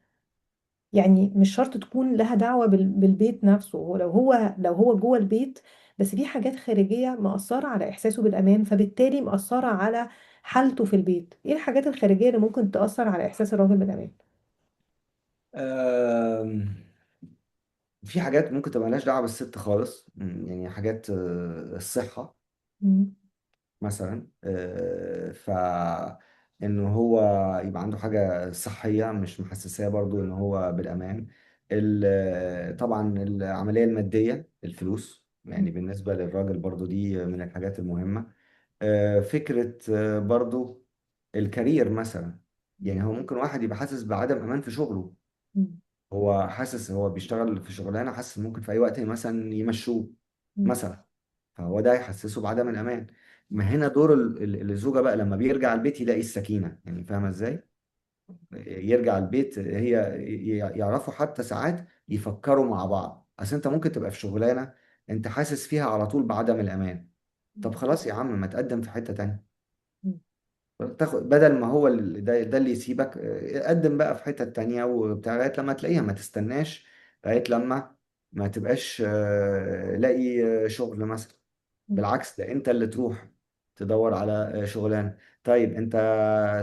يعني مش شرط تكون لها دعوة بالبيت نفسه، لو هو جوه البيت، بس في حاجات خارجية مأثرة على إحساسه بالأمان، فبالتالي مأثرة على حالته في البيت. ايه الحاجات الخارجية اللي ممكن تأثر على إحساس الراجل بالأمان؟
في حاجات ممكن تبقى ملهاش دعوة بالست خالص، يعني حاجات الصحة
مم.
مثلا. انه هو يبقى عنده حاجة صحية مش محسساه برضو ان هو بالامان. طبعا العملية المادية، الفلوس يعني
مم.
بالنسبة للراجل برضو دي من الحاجات المهمة. فكرة برضو الكارير مثلا. يعني هو ممكن واحد يبقى حاسس بعدم امان في شغله.
مم.
هو حاسس هو بيشتغل في شغلانة، حاسس ممكن في اي وقت مثلا يمشوه
مم.
مثلا. فهو ده يحسسه بعدم الأمان. ما هنا دور الزوجة بقى لما بيرجع البيت يلاقي السكينة، يعني فاهمة ازاي؟ يرجع البيت هي يعرفوا حتى ساعات يفكروا مع بعض. اصل انت ممكن تبقى في شغلانة انت حاسس فيها على طول بعدم الأمان. طب خلاص يا عم ما تقدم في حتة تانية.
مم.
تاخد بدل ما هو ده اللي يسيبك، قدم بقى في حتة تانية وبتاع لغاية لما تلاقيها، ما تستناش لغاية لما ما تبقاش لاقي شغل مثلا.
مم.
بالعكس ده انت اللي تروح تدور على شغلانه. طيب انت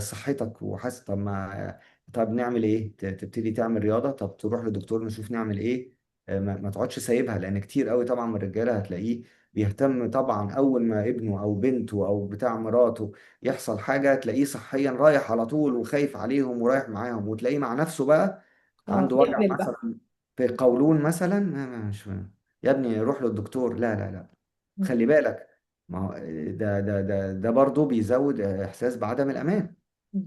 صحتك وحاسس، طب ما طب نعمل ايه؟ تبتدي تعمل رياضه، طب تروح لدكتور نشوف نعمل ايه. ما تقعدش سايبها، لان كتير قوي طبعا من الرجاله هتلاقيه بيهتم طبعا اول ما ابنه او بنته او بتاع مراته يحصل حاجه تلاقيه صحيا رايح على طول وخايف عليهم ورايح معاهم، وتلاقيه مع نفسه بقى
اه،
عنده وجع
يعمل بقى.
مثلا في قولون مثلا. مش يا ابني روح للدكتور، لا لا لا.
مم.
خلي بالك، ما هو ده برضه بيزود احساس بعدم الامان.
مم.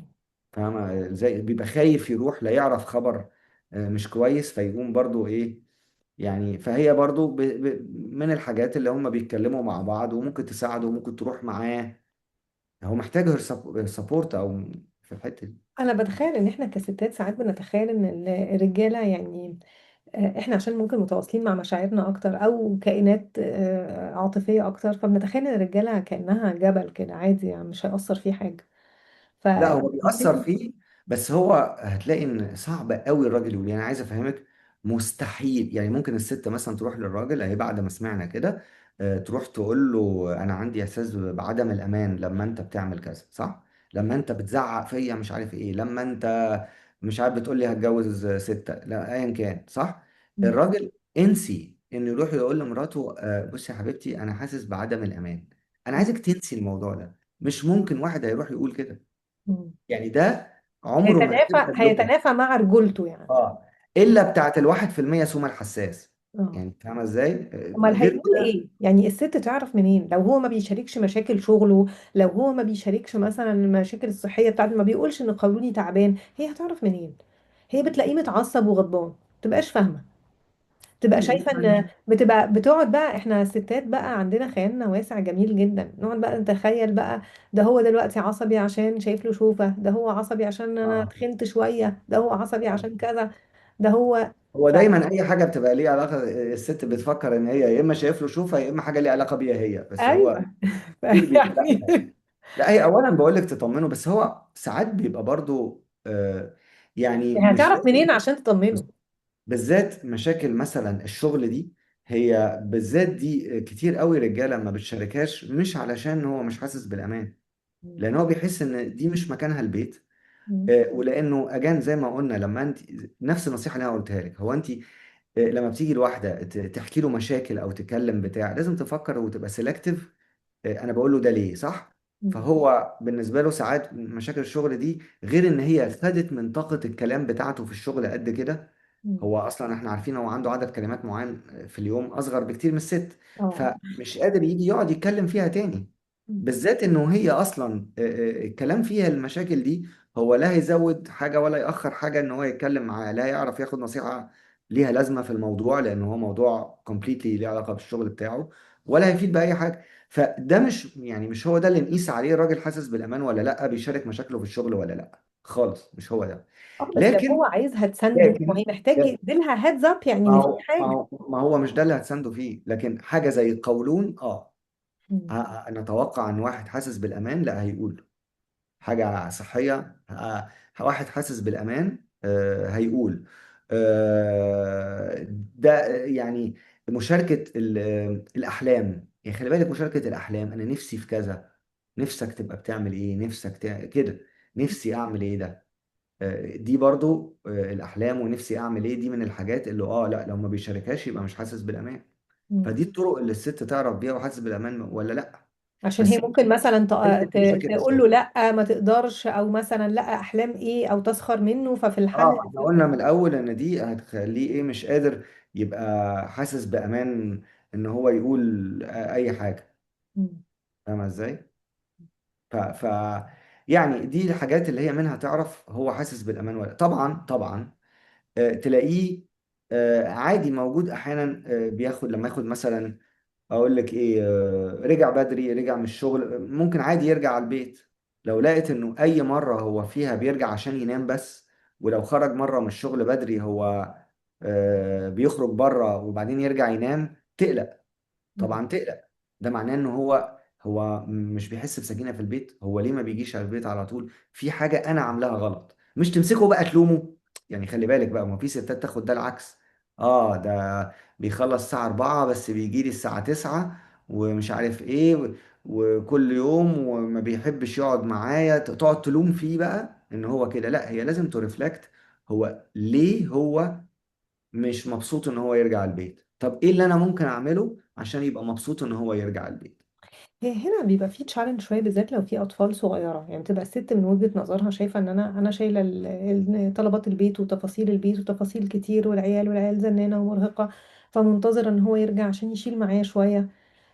فاهم؟ زي بيبقى خايف يروح لا يعرف خبر مش كويس فيقوم برضه ايه. يعني فهي برضه من الحاجات اللي هم بيتكلموا مع بعض وممكن تساعده وممكن تروح معاه. هو محتاج سبورت او في الحتة دي.
انا بتخيل ان احنا كستات ساعات بنتخيل ان الرجاله يعني احنا عشان ممكن متواصلين مع مشاعرنا اكتر او كائنات عاطفية اكتر، فبنتخيل ان الرجالة كأنها جبل كده عادي، يعني مش هيأثر فيه حاجة. ف
لا هو بيأثر فيه، بس هو هتلاقي ان صعب قوي الراجل يقول. يعني عايز افهمك، مستحيل. يعني ممكن الست مثلا تروح للراجل اهي بعد ما سمعنا كده، تروح تقول له انا عندي احساس بعدم الامان لما انت بتعمل كذا، صح؟ لما انت بتزعق فيا مش عارف ايه، لما انت مش عارف بتقول لي هتجوز ستة، لا ايا كان، صح؟
مم.
الراجل انسي انه يروح يقول لمراته بصي يا حبيبتي انا حاسس بعدم الامان. انا عايزك تنسي الموضوع ده. مش ممكن واحد هيروح يقول كده.
مم.
يعني ده عمره ما
هيتنافى
هيبقى له.
هيتنافى مع رجولته يعني.
اه، الا بتاعت الواحد في المية سوما الحساس.
اه.
يعني فاهمه ازاي؟
امال
غير
هيقول
كده.
ايه؟ يعني الست تعرف منين لو هو ما بيشاركش مشاكل شغله؟ لو هو ما بيشاركش مثلا المشاكل الصحيه بتاعته، ما بيقولش ان قولوني تعبان، هي هتعرف منين؟ هي بتلاقيه متعصب وغضبان، تبقاش فاهمه، تبقى شايفه ان بتبقى بتقعد بقى. احنا الستات بقى عندنا خيالنا واسع جميل جدا، نقعد بقى نتخيل بقى ده هو دلوقتي عصبي عشان شايف له شوفه، ده هو عصبي عشان انا
اه
تخنت شويه، ده هو عصبي
اه،
عشان كذا، ده هو.
هو دايما اي حاجه بتبقى ليها علاقه، الست بتفكر ان هي يا اما شايف له شوفها يا اما حاجه ليها علاقه بيها هي، بس هو
ايوه.
كتير بيبقى لا.
يعني
لا هي اولا بقول لك تطمنه، بس هو ساعات بيبقى برضو يعني مش
هتعرف
لازم.
منين عشان تطمنه؟
بالذات مشاكل مثلا الشغل دي، هي بالذات دي كتير قوي رجاله ما بتشاركهاش، مش علشان هو مش حاسس بالامان،
مم.
لان هو بيحس ان دي مش مكانها البيت.
مم.
ولانه اجان زي ما قلنا، لما انت نفس النصيحه اللي انا قلتها لك، هو انت لما بتيجي الواحده تحكي له مشاكل او تتكلم بتاع، لازم تفكر وتبقى سيلكتيف. انا بقول له ده ليه، صح؟
مم.
فهو بالنسبه له ساعات مشاكل الشغل دي، غير ان هي خدت من طاقه الكلام بتاعته في الشغل قد كده.
مم.
هو اصلا احنا عارفين هو عنده عدد كلمات معين في اليوم اصغر بكتير من الست،
اه.
فمش قادر يجي يقعد يتكلم فيها تاني.
مم.
بالذات انه هي اصلا الكلام فيها المشاكل دي، هو لا هيزود حاجه ولا يأخر حاجه ان هو يتكلم معاه، لا يعرف ياخد نصيحه ليها لازمه في الموضوع، لان هو موضوع كومبليتلي ليه علاقه بالشغل بتاعه، ولا هيفيد باي حاجه. فده مش يعني مش هو ده اللي نقيس عليه الراجل حاسس بالامان ولا لا، بيشارك مشاكله في الشغل ولا لا، خالص مش هو ده.
اه، بس لو هو
لكن
عايزها تسنده
لكن
وهي محتاج يديلها هيدز اب، يعني
ما
ان في
هو ما
حاجه.
هو ما هو مش ده اللي هتسنده فيه، لكن حاجه زي القولون
مم.
نتوقع ان واحد حاسس بالامان لا هيقول حاجه صحيه. واحد حاسس بالامان هيقول ده يعني مشاركه الاحلام. يعني خلي بالك، مشاركه الاحلام، انا نفسي في كذا، نفسك تبقى بتعمل ايه، نفسك كده، نفسي اعمل ايه ده. دي برضو الاحلام ونفسي اعمل ايه، دي من الحاجات اللي لا لو ما بيشاركهاش يبقى مش حاسس بالامان.
مم.
فدي الطرق اللي الست تعرف بيها وحاسس بالامان ولا لا.
عشان هي
بس
ممكن مثلا
حته مشاكل
تقول له
الشغل.
لا ما تقدرش، او مثلا لا احلام ايه، او تسخر منه، ففي الحل.
اه احنا قلنا من الاول ان دي هتخليه ايه، مش قادر يبقى حاسس بامان ان هو يقول اي حاجه.
مم.
فاهمه ازاي؟ ف يعني دي الحاجات اللي هي منها تعرف هو حاسس بالامان ولا. طبعا طبعا تلاقيه عادي موجود احيانا بياخد، لما ياخد مثلا، اقول لك ايه، رجع بدري، رجع من الشغل، ممكن عادي يرجع على البيت. لو لقيت انه اي مره هو فيها بيرجع عشان ينام بس، ولو خرج مره من الشغل بدري هو بيخرج بره وبعدين يرجع ينام، تقلق.
مم.
طبعا تقلق. ده معناه ان هو مش بيحس بسكينه في البيت. هو ليه ما بيجيش على البيت على طول؟ في حاجه انا عاملاها غلط. مش تمسكه بقى تلومه. يعني خلي بالك بقى، ما في ستات تاخد ده العكس. ده بيخلص الساعه 4 بس بيجي لي الساعه 9 ومش عارف ايه وكل يوم وما بيحبش يقعد معايا، تقعد تلوم فيه بقى ان هو كده. لا، هي لازم ترفلكت. هو ليه هو مش مبسوط ان هو يرجع البيت؟ طب ايه اللي انا ممكن اعمله عشان يبقى مبسوط ان هو يرجع البيت؟
هي هنا بيبقى في تشالنج شويه، بالذات لو في اطفال صغيره، يعني بتبقى الست من وجهه نظرها شايفه ان انا شايله طلبات البيت وتفاصيل البيت وتفاصيل كتير، والعيال زنانه ومرهقه، فمنتظره ان هو يرجع عشان يشيل معايا شويه،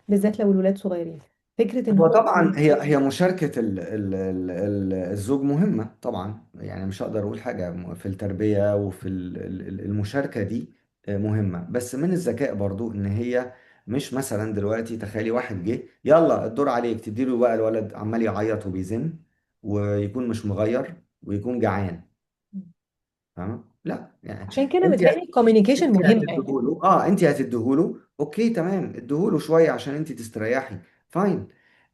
بالذات لو الولاد صغيرين. فكره ان
هو
هو
طبعا هي مشاركة الزوج مهمة طبعا. يعني مش هقدر اقول حاجة في التربية وفي المشاركة دي مهمة، بس من الذكاء برضو ان هي مش مثلا دلوقتي تخيلي واحد جه يلا الدور عليك تديله بقى الولد عمال يعيط وبيزن ويكون مش مغير ويكون جعان. فاهمة؟ لا يعني
عشان كده
انت
متهيألي الكوميونيكيشن
انت
مهمة يعني.
هتديهوله، اه انت هتديهوله اوكي تمام، اديهوله شويه عشان انت تستريحي، فاين.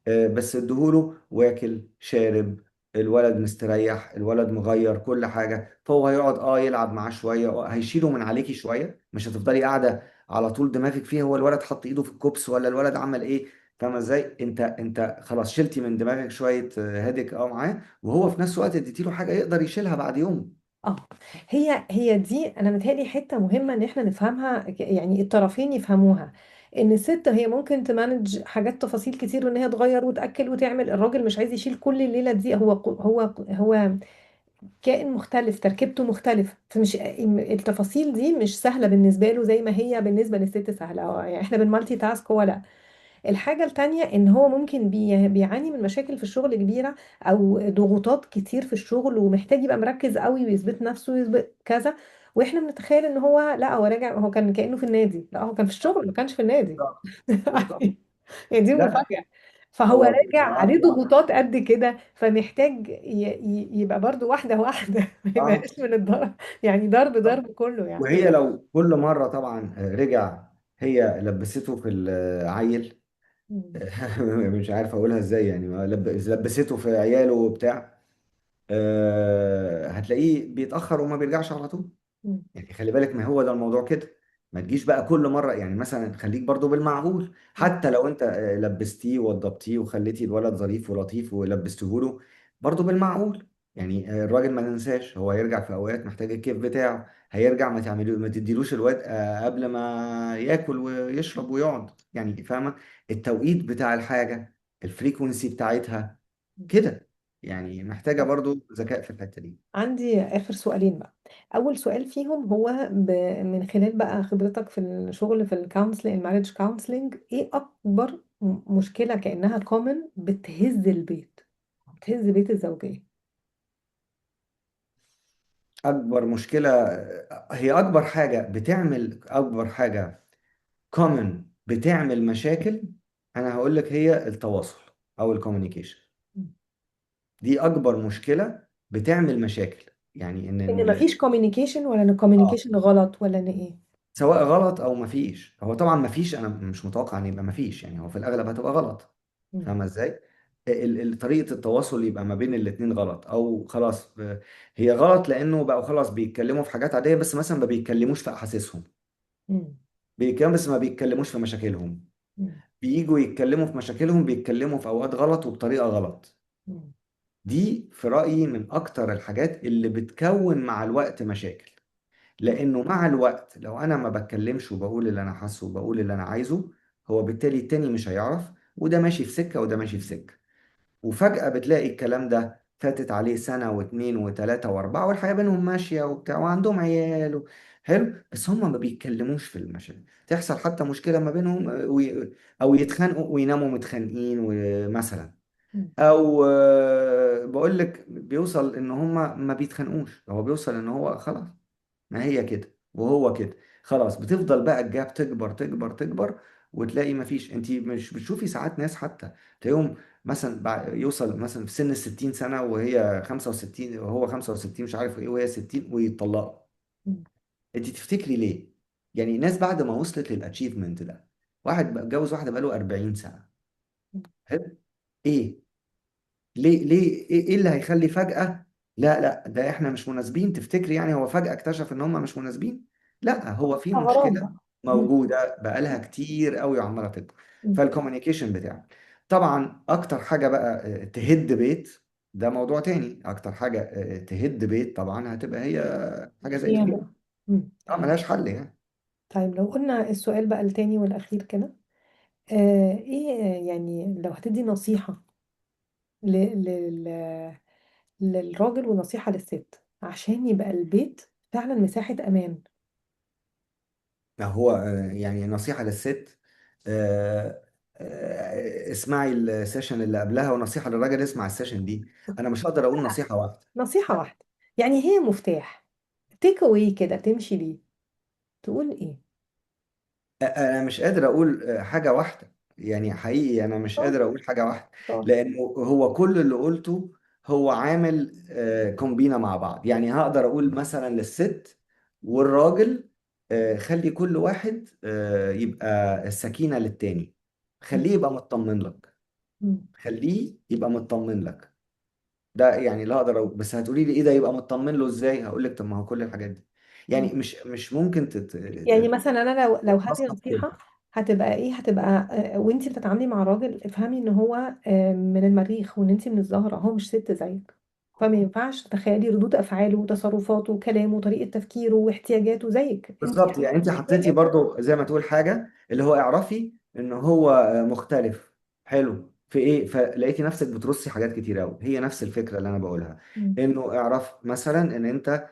بس اديهوله واكل شارب، الولد مستريح، الولد مغير كل حاجه، فهو هيقعد يلعب معاه شويه، هيشيله من عليكي شويه، مش هتفضلي قاعده على طول دماغك فيه هو الولد حط ايده في الكوبس ولا الولد عمل ايه. فاهمه ازاي؟ انت خلاص شلتي من دماغك شويه هادك معاه، وهو في نفس الوقت اديتيله حاجه يقدر يشيلها بعد يوم.
اه، هي دي انا متهيألي حته مهمه ان احنا نفهمها، يعني الطرفين يفهموها. ان الست هي ممكن تمانج حاجات تفاصيل كتير، وان هي تغير وتاكل وتعمل. الراجل مش عايز يشيل كل الليله دي. هو كائن مختلف، تركيبته مختلفه، فمش التفاصيل دي مش سهله بالنسبه له زي ما هي بالنسبه للست سهله. يعني احنا بنمالتي تاسك، هو لا. الحاجة التانية ان هو ممكن بيعاني من مشاكل في الشغل كبيرة، او ضغوطات كتير في الشغل، ومحتاج يبقى مركز قوي ويثبت نفسه ويثبت كذا. واحنا بنتخيل ان هو لا، هو راجع، هو كان كأنه في النادي. لا، هو كان في الشغل، ما كانش في النادي.
بالظبط. بالظبط.
يعني دي
لا
مفاجأة. فهو
هو
راجع عليه
بصراحة
ضغوطات قد كده، فمحتاج يبقى برضو واحدة واحدة. ما
اه
يبقاش من الضرب، يعني ضرب ضرب كله يعني.
وهي لو كل مرة طبعا رجع هي لبسته في العيل،
مم.
مش عارف اقولها ازاي يعني، لبسته في عياله وبتاع، هتلاقيه بيتأخر وما بيرجعش على طول.
مم.
يعني خلي بالك، ما هو ده الموضوع كده. ما تجيش بقى كل مرة، يعني مثلا خليك برضو بالمعقول،
مم.
حتى لو انت لبستيه ووضبتيه وخليتي الولد ظريف ولطيف ولبسته له، برضو بالمعقول. يعني الراجل ما ننساش هو هيرجع في اوقات محتاج الكيف بتاعه، هيرجع ما تعملي ما تديلوش الواد قبل ما ياكل ويشرب ويقعد، يعني فاهمة؟ التوقيت بتاع الحاجة، الفريكونسي بتاعتها كده، يعني محتاجة برضو ذكاء في الحتة دي.
عندي آخر سؤالين بقى. أول سؤال فيهم هو من خلال بقى خبرتك في الشغل في الكونسلنج، الماريج كونسلنج، إيه أكبر مشكلة كأنها كومن بتهز البيت، بتهز بيت الزوجية؟
اكبر مشكله، هي اكبر حاجه common بتعمل مشاكل، انا هقول لك هي التواصل او الكوميونيكيشن. دي اكبر مشكله بتعمل مشاكل، يعني
إن مفيش كوميونيكيشن، ولا إن
اه
الكوميونيكيشن غلط، ولا إن إيه؟
سواء غلط او مفيش، هو طبعا مفيش، انا مش متوقع ان يبقى مفيش، يعني هو في الاغلب هتبقى غلط.
مم.
فاهمه ازاي؟ طريقه التواصل يبقى ما بين الاتنين غلط، او خلاص هي غلط لانه بقوا خلاص بيتكلموا في حاجات عاديه، بس مثلا ما بيتكلموش في احاسيسهم،
مم.
بيتكلموا بس ما بيتكلموش في مشاكلهم،
مم.
بييجوا يتكلموا في مشاكلهم بيتكلموا في اوقات غلط وبطريقه غلط.
مم.
دي في رايي من اكتر الحاجات اللي بتكون مع الوقت مشاكل، لانه مع الوقت لو انا ما بتكلمش وبقول اللي انا حاسه وبقول اللي انا عايزه، هو بالتالي التاني مش هيعرف، وده ماشي في سكه وده ماشي في سكه، وفجأة بتلاقي الكلام ده فاتت عليه سنة واتنين وتلاتة وأربعة، والحياة بينهم ماشية وبتاع وعندهم عيال حلو، بس هم ما بيتكلموش في المشاكل، تحصل حتى مشكلة ما بينهم أو يتخانقوا ويناموا متخانقين مثلا،
مم.
أو بقول لك بيوصل إن هم ما بيتخانقوش، هو بيوصل إن هو خلاص، ما هي كده وهو كده، خلاص بتفضل بقى الجاب تكبر تكبر تكبر، وتلاقي ما فيش، انت مش بتشوفي ساعات ناس حتى تلاقيهم مثلا يوصل مثلا في سن ال60 سنة وهي 65 وهو 65 مش عارف ايه وهي 60 ويتطلقوا.
مم.
انت تفتكري ليه؟ يعني ناس بعد ما وصلت للاتشيفمنت ده، واحد بقى اتجوز واحدة بقاله 40 سنة، حلو، ايه؟ ليه ايه اللي هيخلي فجأة لا لا ده احنا مش مناسبين؟ تفتكري يعني هو فجأة اكتشف ان هم مش مناسبين؟ لا، هو في
غرام
مشكلة
بقى. مم.
موجودة بقالها كتير قوي وعمالة تكبر.
مم.
فالكوميونيكيشن بتاعك طبعا اكتر حاجة بقى تهد بيت، ده موضوع تاني، اكتر حاجة تهد بيت طبعا هتبقى هي حاجة زي كده،
خيانة. مم.
اه ملهاش حل يعني.
طيب لو قلنا السؤال بقى التاني والأخير كده، ايه يعني لو هتدي نصيحة ل... لل... للراجل ونصيحة للست عشان يبقى البيت فعلا مساحة أمان؟
ما هو يعني نصيحة للست، اسمعي السيشن اللي قبلها، ونصيحة للراجل اسمع السيشن دي، انا مش هقدر اقول نصيحة واحدة.
نصيحة واحدة، يعني هي مفتاح، تيك اواي كده تمشي بيه، تقول ايه؟
انا مش قادر اقول حاجه واحده، يعني حقيقي انا مش
طب
قادر اقول حاجه واحده،
طب
لانه هو كل اللي قلته هو عامل كومبينة مع بعض. يعني هقدر اقول مثلا للست والراجل خلي كل واحد يبقى السكينة للتاني، خليه يبقى مطمن لك،
مم.
خليه يبقى مطمن لك. ده يعني لا اقدر أقول. بس هتقولي لي ايه ده يبقى مطمن له ازاي؟ هقول لك طب ما هو كل الحاجات دي يعني مش ممكن
يعني مثلا انا لو هدي
تتبسط كده.
نصيحه هتبقى ايه؟ هتبقى وانتي بتتعاملي مع راجل افهمي ان هو من المريخ وان انتي من الزهره، هو مش ست زيك. فما ينفعش تتخيلي ردود افعاله وتصرفاته وكلامه وطريقه تفكيره واحتياجاته زيك انت.
بالظبط. يعني انت حطيتي برضو زي ما تقول حاجه اللي هو اعرفي ان هو مختلف. حلو في ايه؟ فلقيتي نفسك بترصي حاجات كتير قوي هي نفس الفكره اللي انا بقولها.
مم.
انه اعرف مثلا ان انت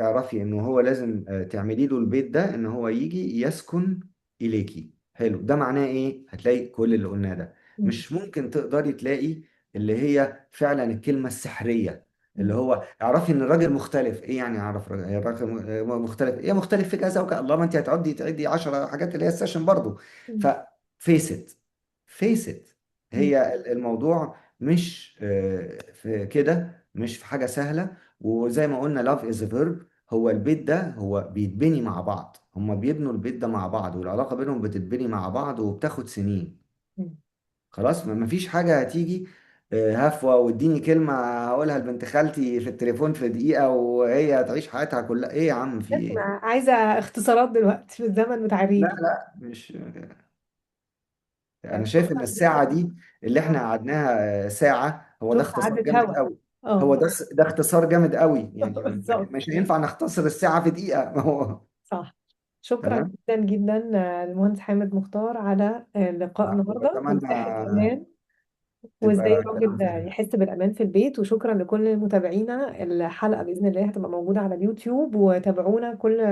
اعرفي انه هو لازم تعملي له البيت ده ان هو يجي يسكن اليكي. حلو. ده معناه ايه؟ هتلاقي كل اللي قلناه ده.
مم.
مش ممكن تقدري تلاقي اللي هي فعلا الكلمه السحريه اللي
مم.
هو اعرفي ان الراجل مختلف. ايه يعني اعرف الراجل مختلف؟ ايه مختلف في كذا وكذا؟ الله، ما انت هتقعدي تعدي 10 حاجات اللي هي السيشن برضو.
مم.
ففيست، فيست.
مم.
هي الموضوع مش في كده، مش في حاجة سهلة. وزي ما قلنا love is a verb. هو البيت ده هو بيتبني مع بعض، هما بيبنوا البيت ده مع بعض، والعلاقة بينهم بتتبني مع بعض وبتاخد سنين.
مم.
خلاص، ما فيش حاجة هتيجي هفوة واديني كلمة هقولها لبنت خالتي في التليفون في دقيقة وهي هتعيش حياتها كلها. ايه يا عم في ايه؟
اسمع، عايزه اختصارات دلوقتي في الزمن بتاع
لا
الريل.
لا مش. انا شايف ان
شكرا
الساعة
جدا.
دي اللي احنا قعدناها ساعة هو ده
شوف
اختصار
عدت
جامد
هوا.
قوي. هو
اه.
ده اختصار جامد قوي يعني.
بالظبط.
مش هينفع نختصر الساعة في دقيقة ما هو.
صح. شكرا
تمام.
جدا جدا المهندس حامد مختار على لقاء النهارده
واتمنى
مساحة أمان، وازاي
تبقى
الراجل
كلام
ده
فارغ.
يحس بالامان في البيت. وشكرا لكل متابعينا. الحلقه باذن الله هتبقى موجوده على اليوتيوب، وتابعونا كل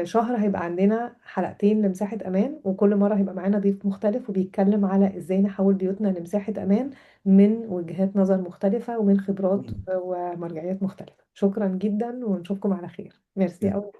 شهر هيبقى عندنا حلقتين لمساحه امان، وكل مره هيبقى معانا ضيف مختلف وبيتكلم على ازاي نحول بيوتنا لمساحه امان من وجهات نظر مختلفه ومن خبرات ومرجعيات مختلفه. شكرا جدا ونشوفكم على خير. ميرسي أوي.